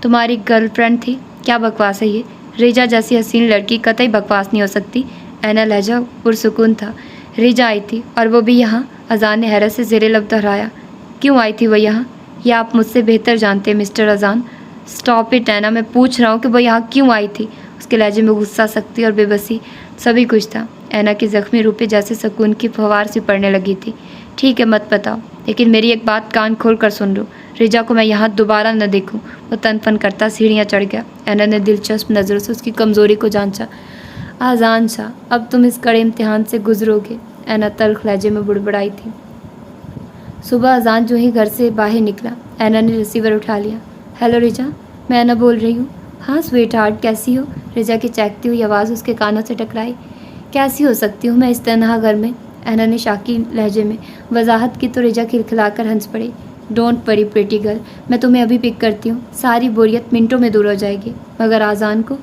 تمہاری گرل فرینڈ تھی؟ کیا بکواس ہے یہ؟ ریجا جیسی حسین لڑکی قطعی بکواس نہیں ہو سکتی۔ اینا لہجہ پرسکون تھا۔ ریجا آئی تھی اور وہ بھی یہاں؟ اذان نے حیرت سے زیر لب دہرایا۔ کیوں آئی تھی وہ یہاں؟ یہ آپ مجھ سے بہتر جانتے ہیں مسٹر اذان۔ اسٹاپ اٹ اینا، میں پوچھ رہا ہوں کہ وہ یہاں کیوں آئی تھی؟ اس کے لہجے میں غصہ، سختی اور بے بسی سبھی کچھ تھا۔ اینا کی زخمی روح پہ جیسے سکون کی فوار سی پڑنے لگی تھی۔ ٹھیک ہے مت بتاؤ، لیکن میری ایک بات کان کھول کر سن لو، ریجا کو میں یہاں دوبارہ نہ دیکھوں۔ وہ تن فن کرتا سیڑھیاں چڑھ گیا۔ اینا نے دلچسپ نظروں سے اس کی کمزوری کو جانچا۔ اذان شاہ، اب تم اس کڑے امتحان سے گزرو گے، اینا تلخ لہجے میں بڑبڑائی تھی۔ صبح اذان جو ہی گھر سے باہر نکلا، اینا نے ریسیور اٹھا لیا۔ ہیلو ریجا، میں اینا بول رہی ہوں۔ ہاں سویٹ ہارٹ، کیسی ہو؟ ریجا کی چہکتی ہوئی آواز اس کے کانوں سے ٹکرائی۔ کیسی ہو سکتی ہوں میں اس تنہا گھر میں؟ اینا نے شاکی لہجے میں وضاحت کی تو ریجا کھلکھلا کر ہنس پڑی۔ ڈونٹ وری پریٹی گرل، میں تمہیں ابھی پک کرتی ہوں، ساری بوریت منٹوں میں دور ہو جائے گی۔ مگر اذان کو؟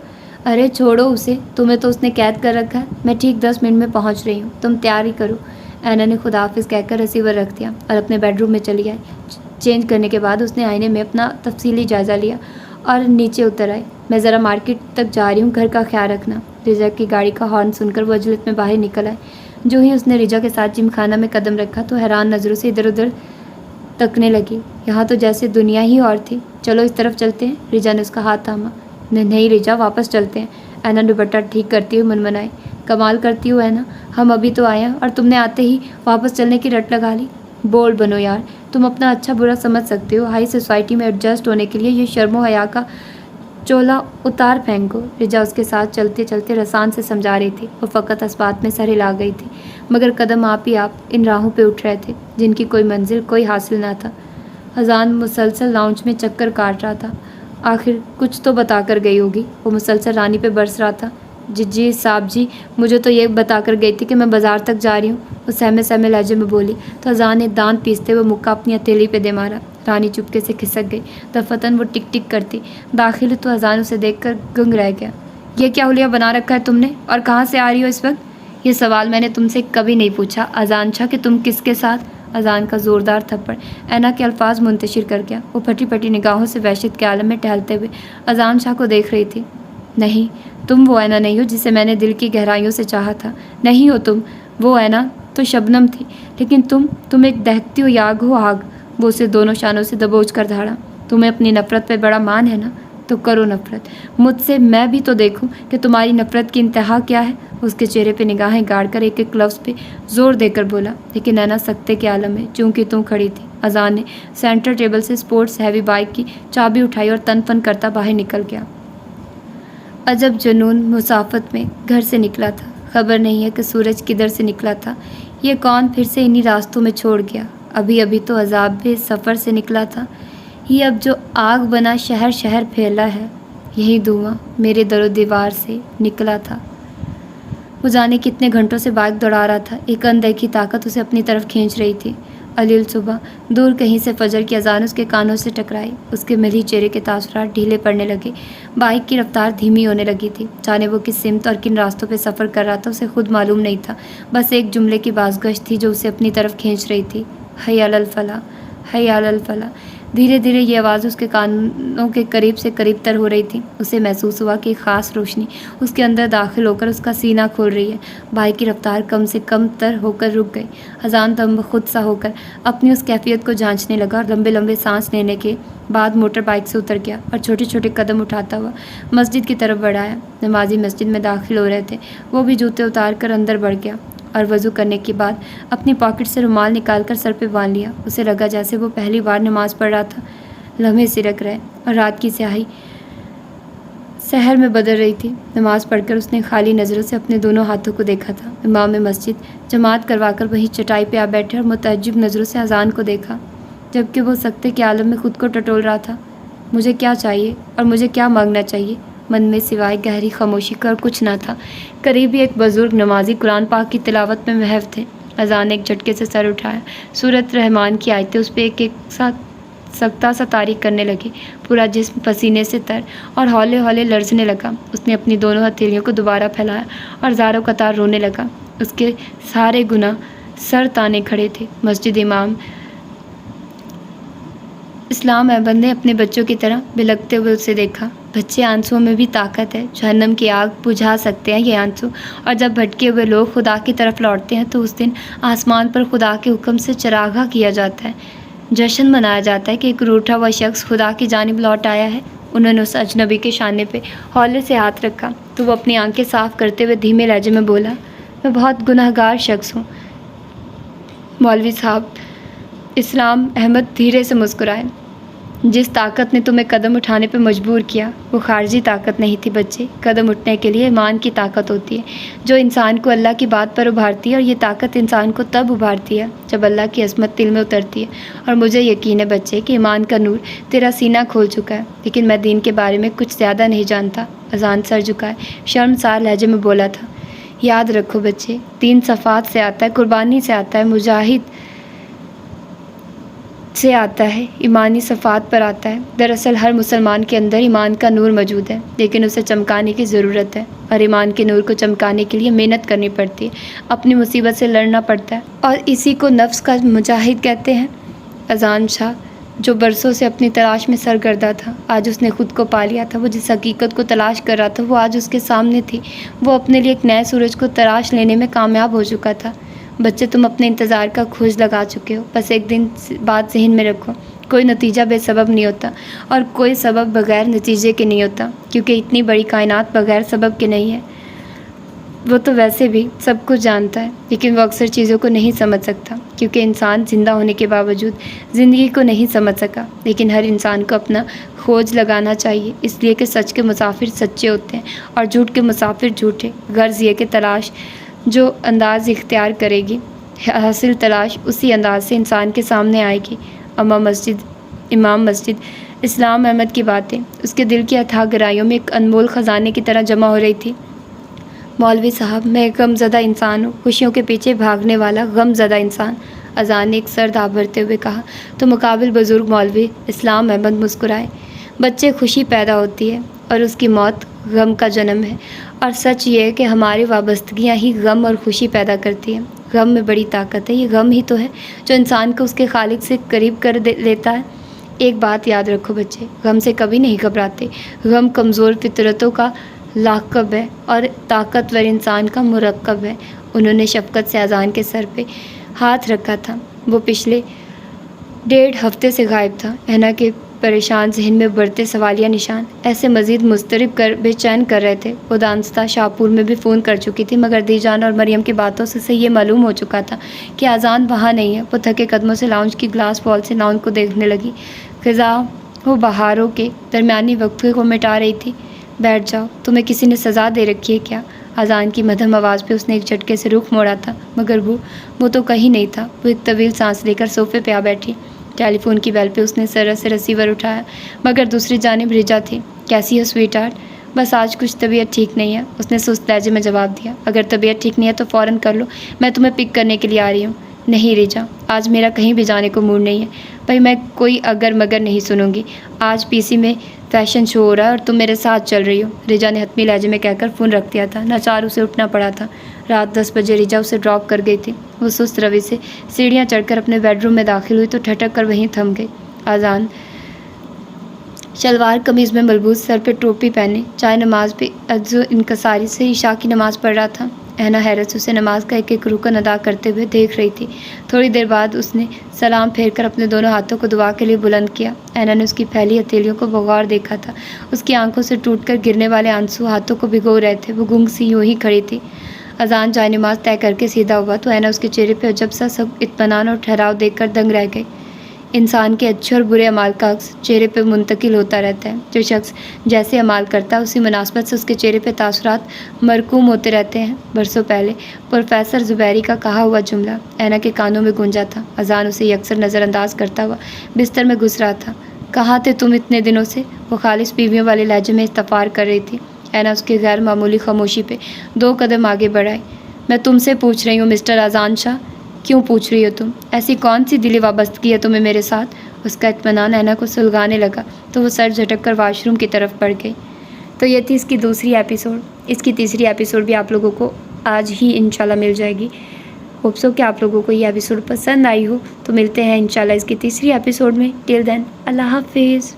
ارے چھوڑو اسے، تمہیں تو اس نے قید کر رکھا ہے۔ میں ٹھیک 10 منٹ میں پہنچ رہی ہوں، تم تیاری کرو۔ اینا نے خدا حافظ کہہ کر ریسیور رکھ دیا اور اپنے بیڈ روم میں چلی آئی۔ چینج کرنے کے بعد اس نے آئینے میں اپنا تفصیلی جائزہ لیا اور نیچے اتر آئی۔ میں ذرا مارکیٹ تک جا رہی ہوں، گھر کا خیال رکھنا۔ ریجا کی گاڑی کا ہارن سن کر وہ عجلت میں باہر نکل آئے۔ جو ہی اس نے ریجا کے ساتھ جم خانہ میں قدم رکھا تو حیران نظروں سے ادھر ادھر تکنے لگی۔ یہاں تو جیسے دنیا ہی اور تھی۔ چلو اس طرف چلتے ہیں، ریجا نے اس کا ہاتھ تھاما۔ نہیں ریجا، واپس چلتے ہیں، اینا دوپٹہ ٹھیک کرتی ہوئی منمنائی۔ کمال کرتی ہو اینا، ہم ابھی تو آئے ہیں اور تم نے آتے ہی واپس چلنے کی رٹ لگا لی۔ بولڈ بنو یار، تم اپنا اچھا برا سمجھ سکتے ہو، ہائی سوسائٹی میں ایڈجسٹ ہونے کے لیے یہ شرم و حیا کا چولا اتار پھینکو۔ ریجا اس کے ساتھ چلتے چلتے رسان سے سمجھا رہی تھی۔ وہ فقط اس بات میں سر ہلا گئی تھی، مگر قدم آپ ہی آپ ان راہوں پہ اٹھ رہے تھے جن کی کوئی منزل، کوئی حاصل نہ تھا۔ اذان مسلسل لاؤنج میں چکر کاٹ رہا تھا۔ آخر کچھ تو بتا کر گئی ہوگی، وہ مسلسل رانی پہ برس رہا تھا۔ جی صاحب جی، مجھے تو یہ بتا کر گئی تھی کہ میں بازار تک جا رہی ہوں، وہ سہمے سہمے لہجے میں بولی تو اذان نے دانت پیستے ہوئے مکہ اپنی ہتھیلی پہ دے مارا۔ رانی چپکے سے کھسک گئی۔ دفتن وہ ٹک ٹک کرتی داخل تو اذان اسے دیکھ کر گنگ رہ گیا۔ یہ کیا حلیہ بنا رکھا ہے تم نے، اور کہاں سے آ رہی ہو اس وقت؟ یہ سوال میں نے تم سے کبھی نہیں پوچھا اذان شاہ کہ تم کس کے ساتھ۔ اذان کا زوردار تھپڑ اینا کے الفاظ منتشر کر گیا۔ وہ پھٹی پھٹی نگاہوں سے وحشت کے عالم میں ٹہلتے ہوئے اذان شاہ کو دیکھ رہی تھی۔ نہیں، تم وہ اینا نہیں ہو جسے میں نے دل کی گہرائیوں سے چاہا تھا۔ نہیں ہو تم وہ اینا तो शबनम थी, लेकिन तुम एक दहकती हुई आग हो, आग। वो उसे दोनों शानों से दबोच कर धाड़ा। तुम्हें अपनी नफ़रत पे बड़ा मान है ना, तो करो नफ़रत मुझसे, मैं भी तो देखूं कि तुम्हारी नफ़रत की इंतहा क्या है। उसके चेहरे पे निगाहें गाड़कर एक एक लफ्ज़ पे जोर देकर बोला, लेकिन नैना सख्ते के आलम में चूंकि तुम खड़ी थी। अजान ने सेंटर टेबल से स्पोर्ट्स हैवी बाइक की चाबी उठाई और तन फन करता बाहर निकल गया। अजब जुनून मुसाफत में घर से निकला था। खबर नहीं है कि सूरज किधर से निकला था। ये कौन फिर से इन्हीं रास्तों में छोड़ गया। अभी अभी तो अजाब सफ़र से निकला था। ये अब जो आग बना शहर शहर फैला है, यही धुआं मेरे दरो दीवार से निकला था। वो जाने कितने घंटों से बाइक दौड़ा रहा था। एक अनदेखी ताकत उसे अपनी तरफ खींच रही थी। अलील सुबह दूर कहीं से फजर की अजान उसके कानों से टकराई। उसके मिली चेहरे के तासुरात ढीले पड़ने लगे। बाइक की रफ्तार धीमी होने लगी थी। जाने वो किस सिमत और किन रास्तों पे सफ़र कर रहा था उसे खुद मालूम नहीं था। बस एक जुमले की बाज़गश्त थी जो उसे अपनी तरफ खींच रही थी, हय अलल फला, हय अलल फला। धीरे धीरे ये आवाज़ उसके कानों के करीब से करीब तर हो रही थी। उसे महसूस हुआ कि एक ख़ास रोशनी उसके अंदर दाखिल होकर उसका सीना खोल रही है। बाइक की रफ्तार कम से कम तर होकर रुक गई। अजान तब खुद सा होकर अपनी उस कैफियत को जांचने लगा और लंबे लंबे सांस लेने के बाद मोटर बाइक से उतर गया और छोटे छोटे कदम उठाता हुआ मस्जिद की तरफ बढ़ाया। नमाजी मस्जिद में दाखिल हो रहे थे। वो भी जूते उतार कर अंदर बढ़ गया और वज़ू करने के बाद अपनी पॉकेट से रुमाल निकालकर सर पे बांध लिया। उसे लगा जैसे वो पहली बार नमाज़ पढ़ रहा था। लम्हे सिरक रहे और रात की स्याही शहर में बदल रही थी। नमाज़ पढ़कर उसने खाली नज़रों से अपने दोनों हाथों को देखा था। इमाम मस्जिद जमात करवाकर वहीं चटाई पे आ बैठे और मुतअज्जिब नज़रों से अजान को देखा, जबकि वो सख्ते के आलम में खुद को टटोल रहा था। मुझे क्या चाहिए और मुझे क्या मांगना चाहिए? मन में सिवाय गहरी खामोशी का और कुछ ना था। करीब ही एक बुजुर्ग नमाजी कुरान पाक की तिलावत में महव थे। अजान ने एक झटके से सर उठाया। सूरत रहमान की आयतें उस पर एक एक साथ सख्ता सा तारीख करने लगी। पूरा जिस्म पसीने से तर और हौले हौले लरजने लगा। उसने अपनी दोनों हथेलियों को दोबारा फैलाया और ज़ारों कतार रोने लगा। उसके सारे गुनाह सर ताने खड़े थे। मस्जिद इमाम इस्लाम अहमद ने अपने बच्चों की तरह बिलखते हुए उसे देखा। बच्चे, आंसुओं में भी ताकत है। जहन्नम की आग बुझा सकते हैं ये आंसू। और जब भटके हुए लोग खुदा की तरफ लौटते हैं तो उस दिन आसमान पर खुदा के हुक्म से चरागा किया जाता है। जश्न मनाया जाता है कि एक रूठा हुआ शख्स खुदा की जानिब लौट आया है। उन्होंने उस अजनबी के शाने पे हौले से हाथ रखा तो वो अपनी आंखें साफ करते हुए धीमे लहजे में बोला, मैं बहुत गुनहगार शख्स हूँ। मौलवी साहब, इस्लाम अहमद धीरे से मुस्कुराए। जिस ताकत ने तुम्हें कदम उठाने पर मजबूर किया वो खारजी ताकत नहीं थी बच्चे। कदम उठने के लिए ईमान की ताकत होती है जो इंसान को अल्लाह की बात पर उभारती है, और ये ताकत इंसान को तब उभारती है जब अल्लाह की अज़मत दिल में उतरती है। और मुझे यकीन है बच्चे कि ईमान का नूर तेरा सीना खोल चुका है, लेकिन मैं दीन के बारे में कुछ ज़्यादा नहीं जानता। अजान सर झुकाए शर्मसार लहजे में बोला था, याद रखो बच्चे, दीन सफ़ात से आता है, कुर्बानी से आता है, मुजाहिद से आता है, ईमानी सफ़ात पर आता है। दरअसल हर मुसलमान के अंदर ईमान का नूर मौजूद है, लेकिन उसे चमकाने की ज़रूरत है। और ईमान के नूर को चमकाने के लिए मेहनत करनी पड़ती है, अपनी मुसीबत से लड़ना पड़ता है, और इसी को नफ्स का मुजाहिद कहते हैं। अजान शाह जो बरसों से अपनी तलाश में सरगर्दा था, आज उसने खुद को पा लिया था। वो जिस हकीकत को तलाश कर रहा था वो आज उसके सामने थी। वो अपने लिए एक नए सूरज को तलाश लेने में कामयाब हो चुका था। बच्चे, तुम अपने इंतज़ार का खोज लगा चुके हो। बस एक दिन बात ज़हन में रखो, कोई नतीजा बेसबब नहीं होता और कोई सबब बग़ैर नतीजे के नहीं होता, क्योंकि इतनी बड़ी कायनात बग़ैर सबब के नहीं है। वो तो वैसे भी सब कुछ जानता है, लेकिन वो अक्सर चीज़ों को नहीं समझ सकता, क्योंकि इंसान ज़िंदा होने के बावजूद ज़िंदगी को नहीं समझ सका। लेकिन हर इंसान को अपना खोज लगाना चाहिए, इसलिए कि सच के मुसाफिर सच्चे होते हैं और झूठ के मुसाफिर झूठे। गर्ज़ ये कि तलाश जो अंदाज़ इख्तियार करेगी, हासिल तलाश उसी अंदाज से इंसान के सामने आएगी। इमाम मस्जिद इस्लाम अहमद की बातें उसके दिल की अथाह गहराइयों में एक अनमोल ख़जाने की तरह जमा हो रही थी। मौलवी साहब, मैं एक गमज़दा इंसान हूँ, खुशियों के पीछे भागने वाला गमज़दा इंसान। अजान ने एक सर दाभरते हुए कहा तो मुकाबिल बुज़ुर्ग मौलवी इस्लाम अहमद मुस्कुराए। बच्चे, खुशी पैदा होती है और उसकी मौत गम का जन्म है, और सच ये है कि हमारी वाबस्तगियाँ ही गम और खुशी पैदा करती हैं। गम में बड़ी ताकत है। ये गम ही तो है जो इंसान को उसके खालिक से करीब कर लेता है। एक बात याद रखो बच्चे, गम से कभी नहीं घबराते। गम कमज़ोर फितरतों का لاقب ہے اور طاقتور انسان کا مرکب ہے۔ انہوں نے شفقت سے اذان کے سر پہ ہاتھ رکھا تھا۔ وہ پچھلے 1.5 ہفتے سے غائب تھا۔ اینا کے پریشان ذہن میں بڑھتے سوالیہ نشان ایسے مزید مضطرب کر بے چین کر رہے تھے۔ وہ دانستہ شاہپور میں بھی فون کر چکی تھی، مگر دی جان اور مریم کی باتوں سے یہ معلوم ہو چکا تھا کہ اذان وہاں نہیں ہے۔ وہ تھکے قدموں سے لاؤنج کی گلاس وال سے لاؤنج کو دیکھنے لگی۔ خزاں وہ بہاروں کے درمیانی وقفے کو مٹا رہی تھی۔ بیٹھ جاؤ، تمہیں کسی نے سزا دے رکھی ہے کیا؟ اذان کی مدھم آواز پہ اس نے ایک جھٹکے سے رخ موڑا تھا، مگر وہ تو کہیں نہیں تھا۔ وہ ایک طویل سانس لے کر صوفے پہ آ بیٹھی۔ ٹیلی فون کی بیل پہ اس نے سر سے ریسیور اٹھایا، مگر دوسری جانب رجا تھی۔ کیسی ہو سویٹ ہارٹ؟ بس آج کچھ طبیعت ٹھیک نہیں ہے، اس نے سست لہجے میں جواب دیا۔ اگر طبیعت ٹھیک نہیں ہے تو فوراً کر لو، میں تمہیں پک کرنے کے لیے آ رہی ہوں۔ نہیں رجا، آج میرا کہیں بھی جانے کو موڈ نہیں ہے۔ بھائی میں کوئی اگر مگر نہیں سنوں گی۔ آج پی سی میں فیشن شو ہو رہا ہے اور تم میرے ساتھ چل رہی ہو۔ رجا نے حتمی لہجے میں کہہ کر فون رکھ دیا تھا۔ ناچار اسے اٹھنا پڑا تھا۔ رات 10 بجے رجا اسے ڈراپ کر گئی تھی۔ وہ سست روی سے سیڑھیاں چڑھ کر اپنے بیڈ روم میں داخل ہوئی تو ٹھٹک کر وہیں تھم گئی۔ اذان شلوار قمیض میں ملبوس، سر پہ ٹوپی پہنے، چائے نماز پہ عجز و انکساری سے عشاء کی نماز پڑھ رہا تھا۔ اینا حیرت سے اسے نماز کا ایک ایک رکن ادا کرتے ہوئے دیکھ رہی تھی۔ تھوڑی دیر بعد اس نے سلام پھیر کر اپنے دونوں ہاتھوں کو دعا کے لیے بلند کیا۔ اینا نے اس کی پھیلی ہتھیلیوں کو بغور دیکھا تھا۔ اس کی آنکھوں سے ٹوٹ کر گرنے والے آنسو ہاتھوں کو بھگو رہے تھے۔ وہ گنگ سی یوں ہی کھڑی تھی۔ اذان جائے نماز طے کر کے سیدھا ہوا تو اینا اس کے چہرے پہ عجب سا سب اطمینان اور ٹھہراؤ دیکھ کر دنگ رہ گئی۔ انسان کے اچھے اور برے اعمال کا عکس چہرے پہ منتقل ہوتا رہتا ہے۔ جو شخص جیسے اعمال کرتا ہے اسی مناسبت سے اس کے چہرے پہ تاثرات مرقوم ہوتے رہتے ہیں۔ برسوں پہلے پروفیسر زبیری کا کہا ہوا جملہ اینا کے کانوں میں گونجا تھا۔ اذان اسے یکسر نظر انداز کرتا ہوا بستر میں گھس رہا تھا۔ کہاں تھے تم اتنے دنوں سے؟ وہ خالص بیویوں والے لہجے میں استفار کر رہی تھی۔ اینا اس کی غیر معمولی خاموشی پہ 2 قدم آگے بڑھائی۔ میں تم سے پوچھ رہی ہوں مسٹر اذان شاہ۔ کیوں پوچھ رہی ہو تم؟ ایسی کون سی دلی وابستگی ہے تمہیں میرے ساتھ؟ اس کا اطمینان اینا کو سلگانے لگا تو وہ سر جھٹک کر واش روم کی طرف بڑھ گئی۔ تو یہ تھی اس کی دوسری ایپیسوڈ۔ اس کی تیسری ایپیسوڈ بھی آپ لوگوں کو آج ہی انشاءاللہ مل جائے گی۔ ہوپ سو کہ آپ لوگوں کو یہ ایپیسوڈ پسند آئی ہو۔ تو ملتے ہیں انشاءاللہ اس کی تیسری ایپیسوڈ میں۔ ٹل دین اللہ حافظ۔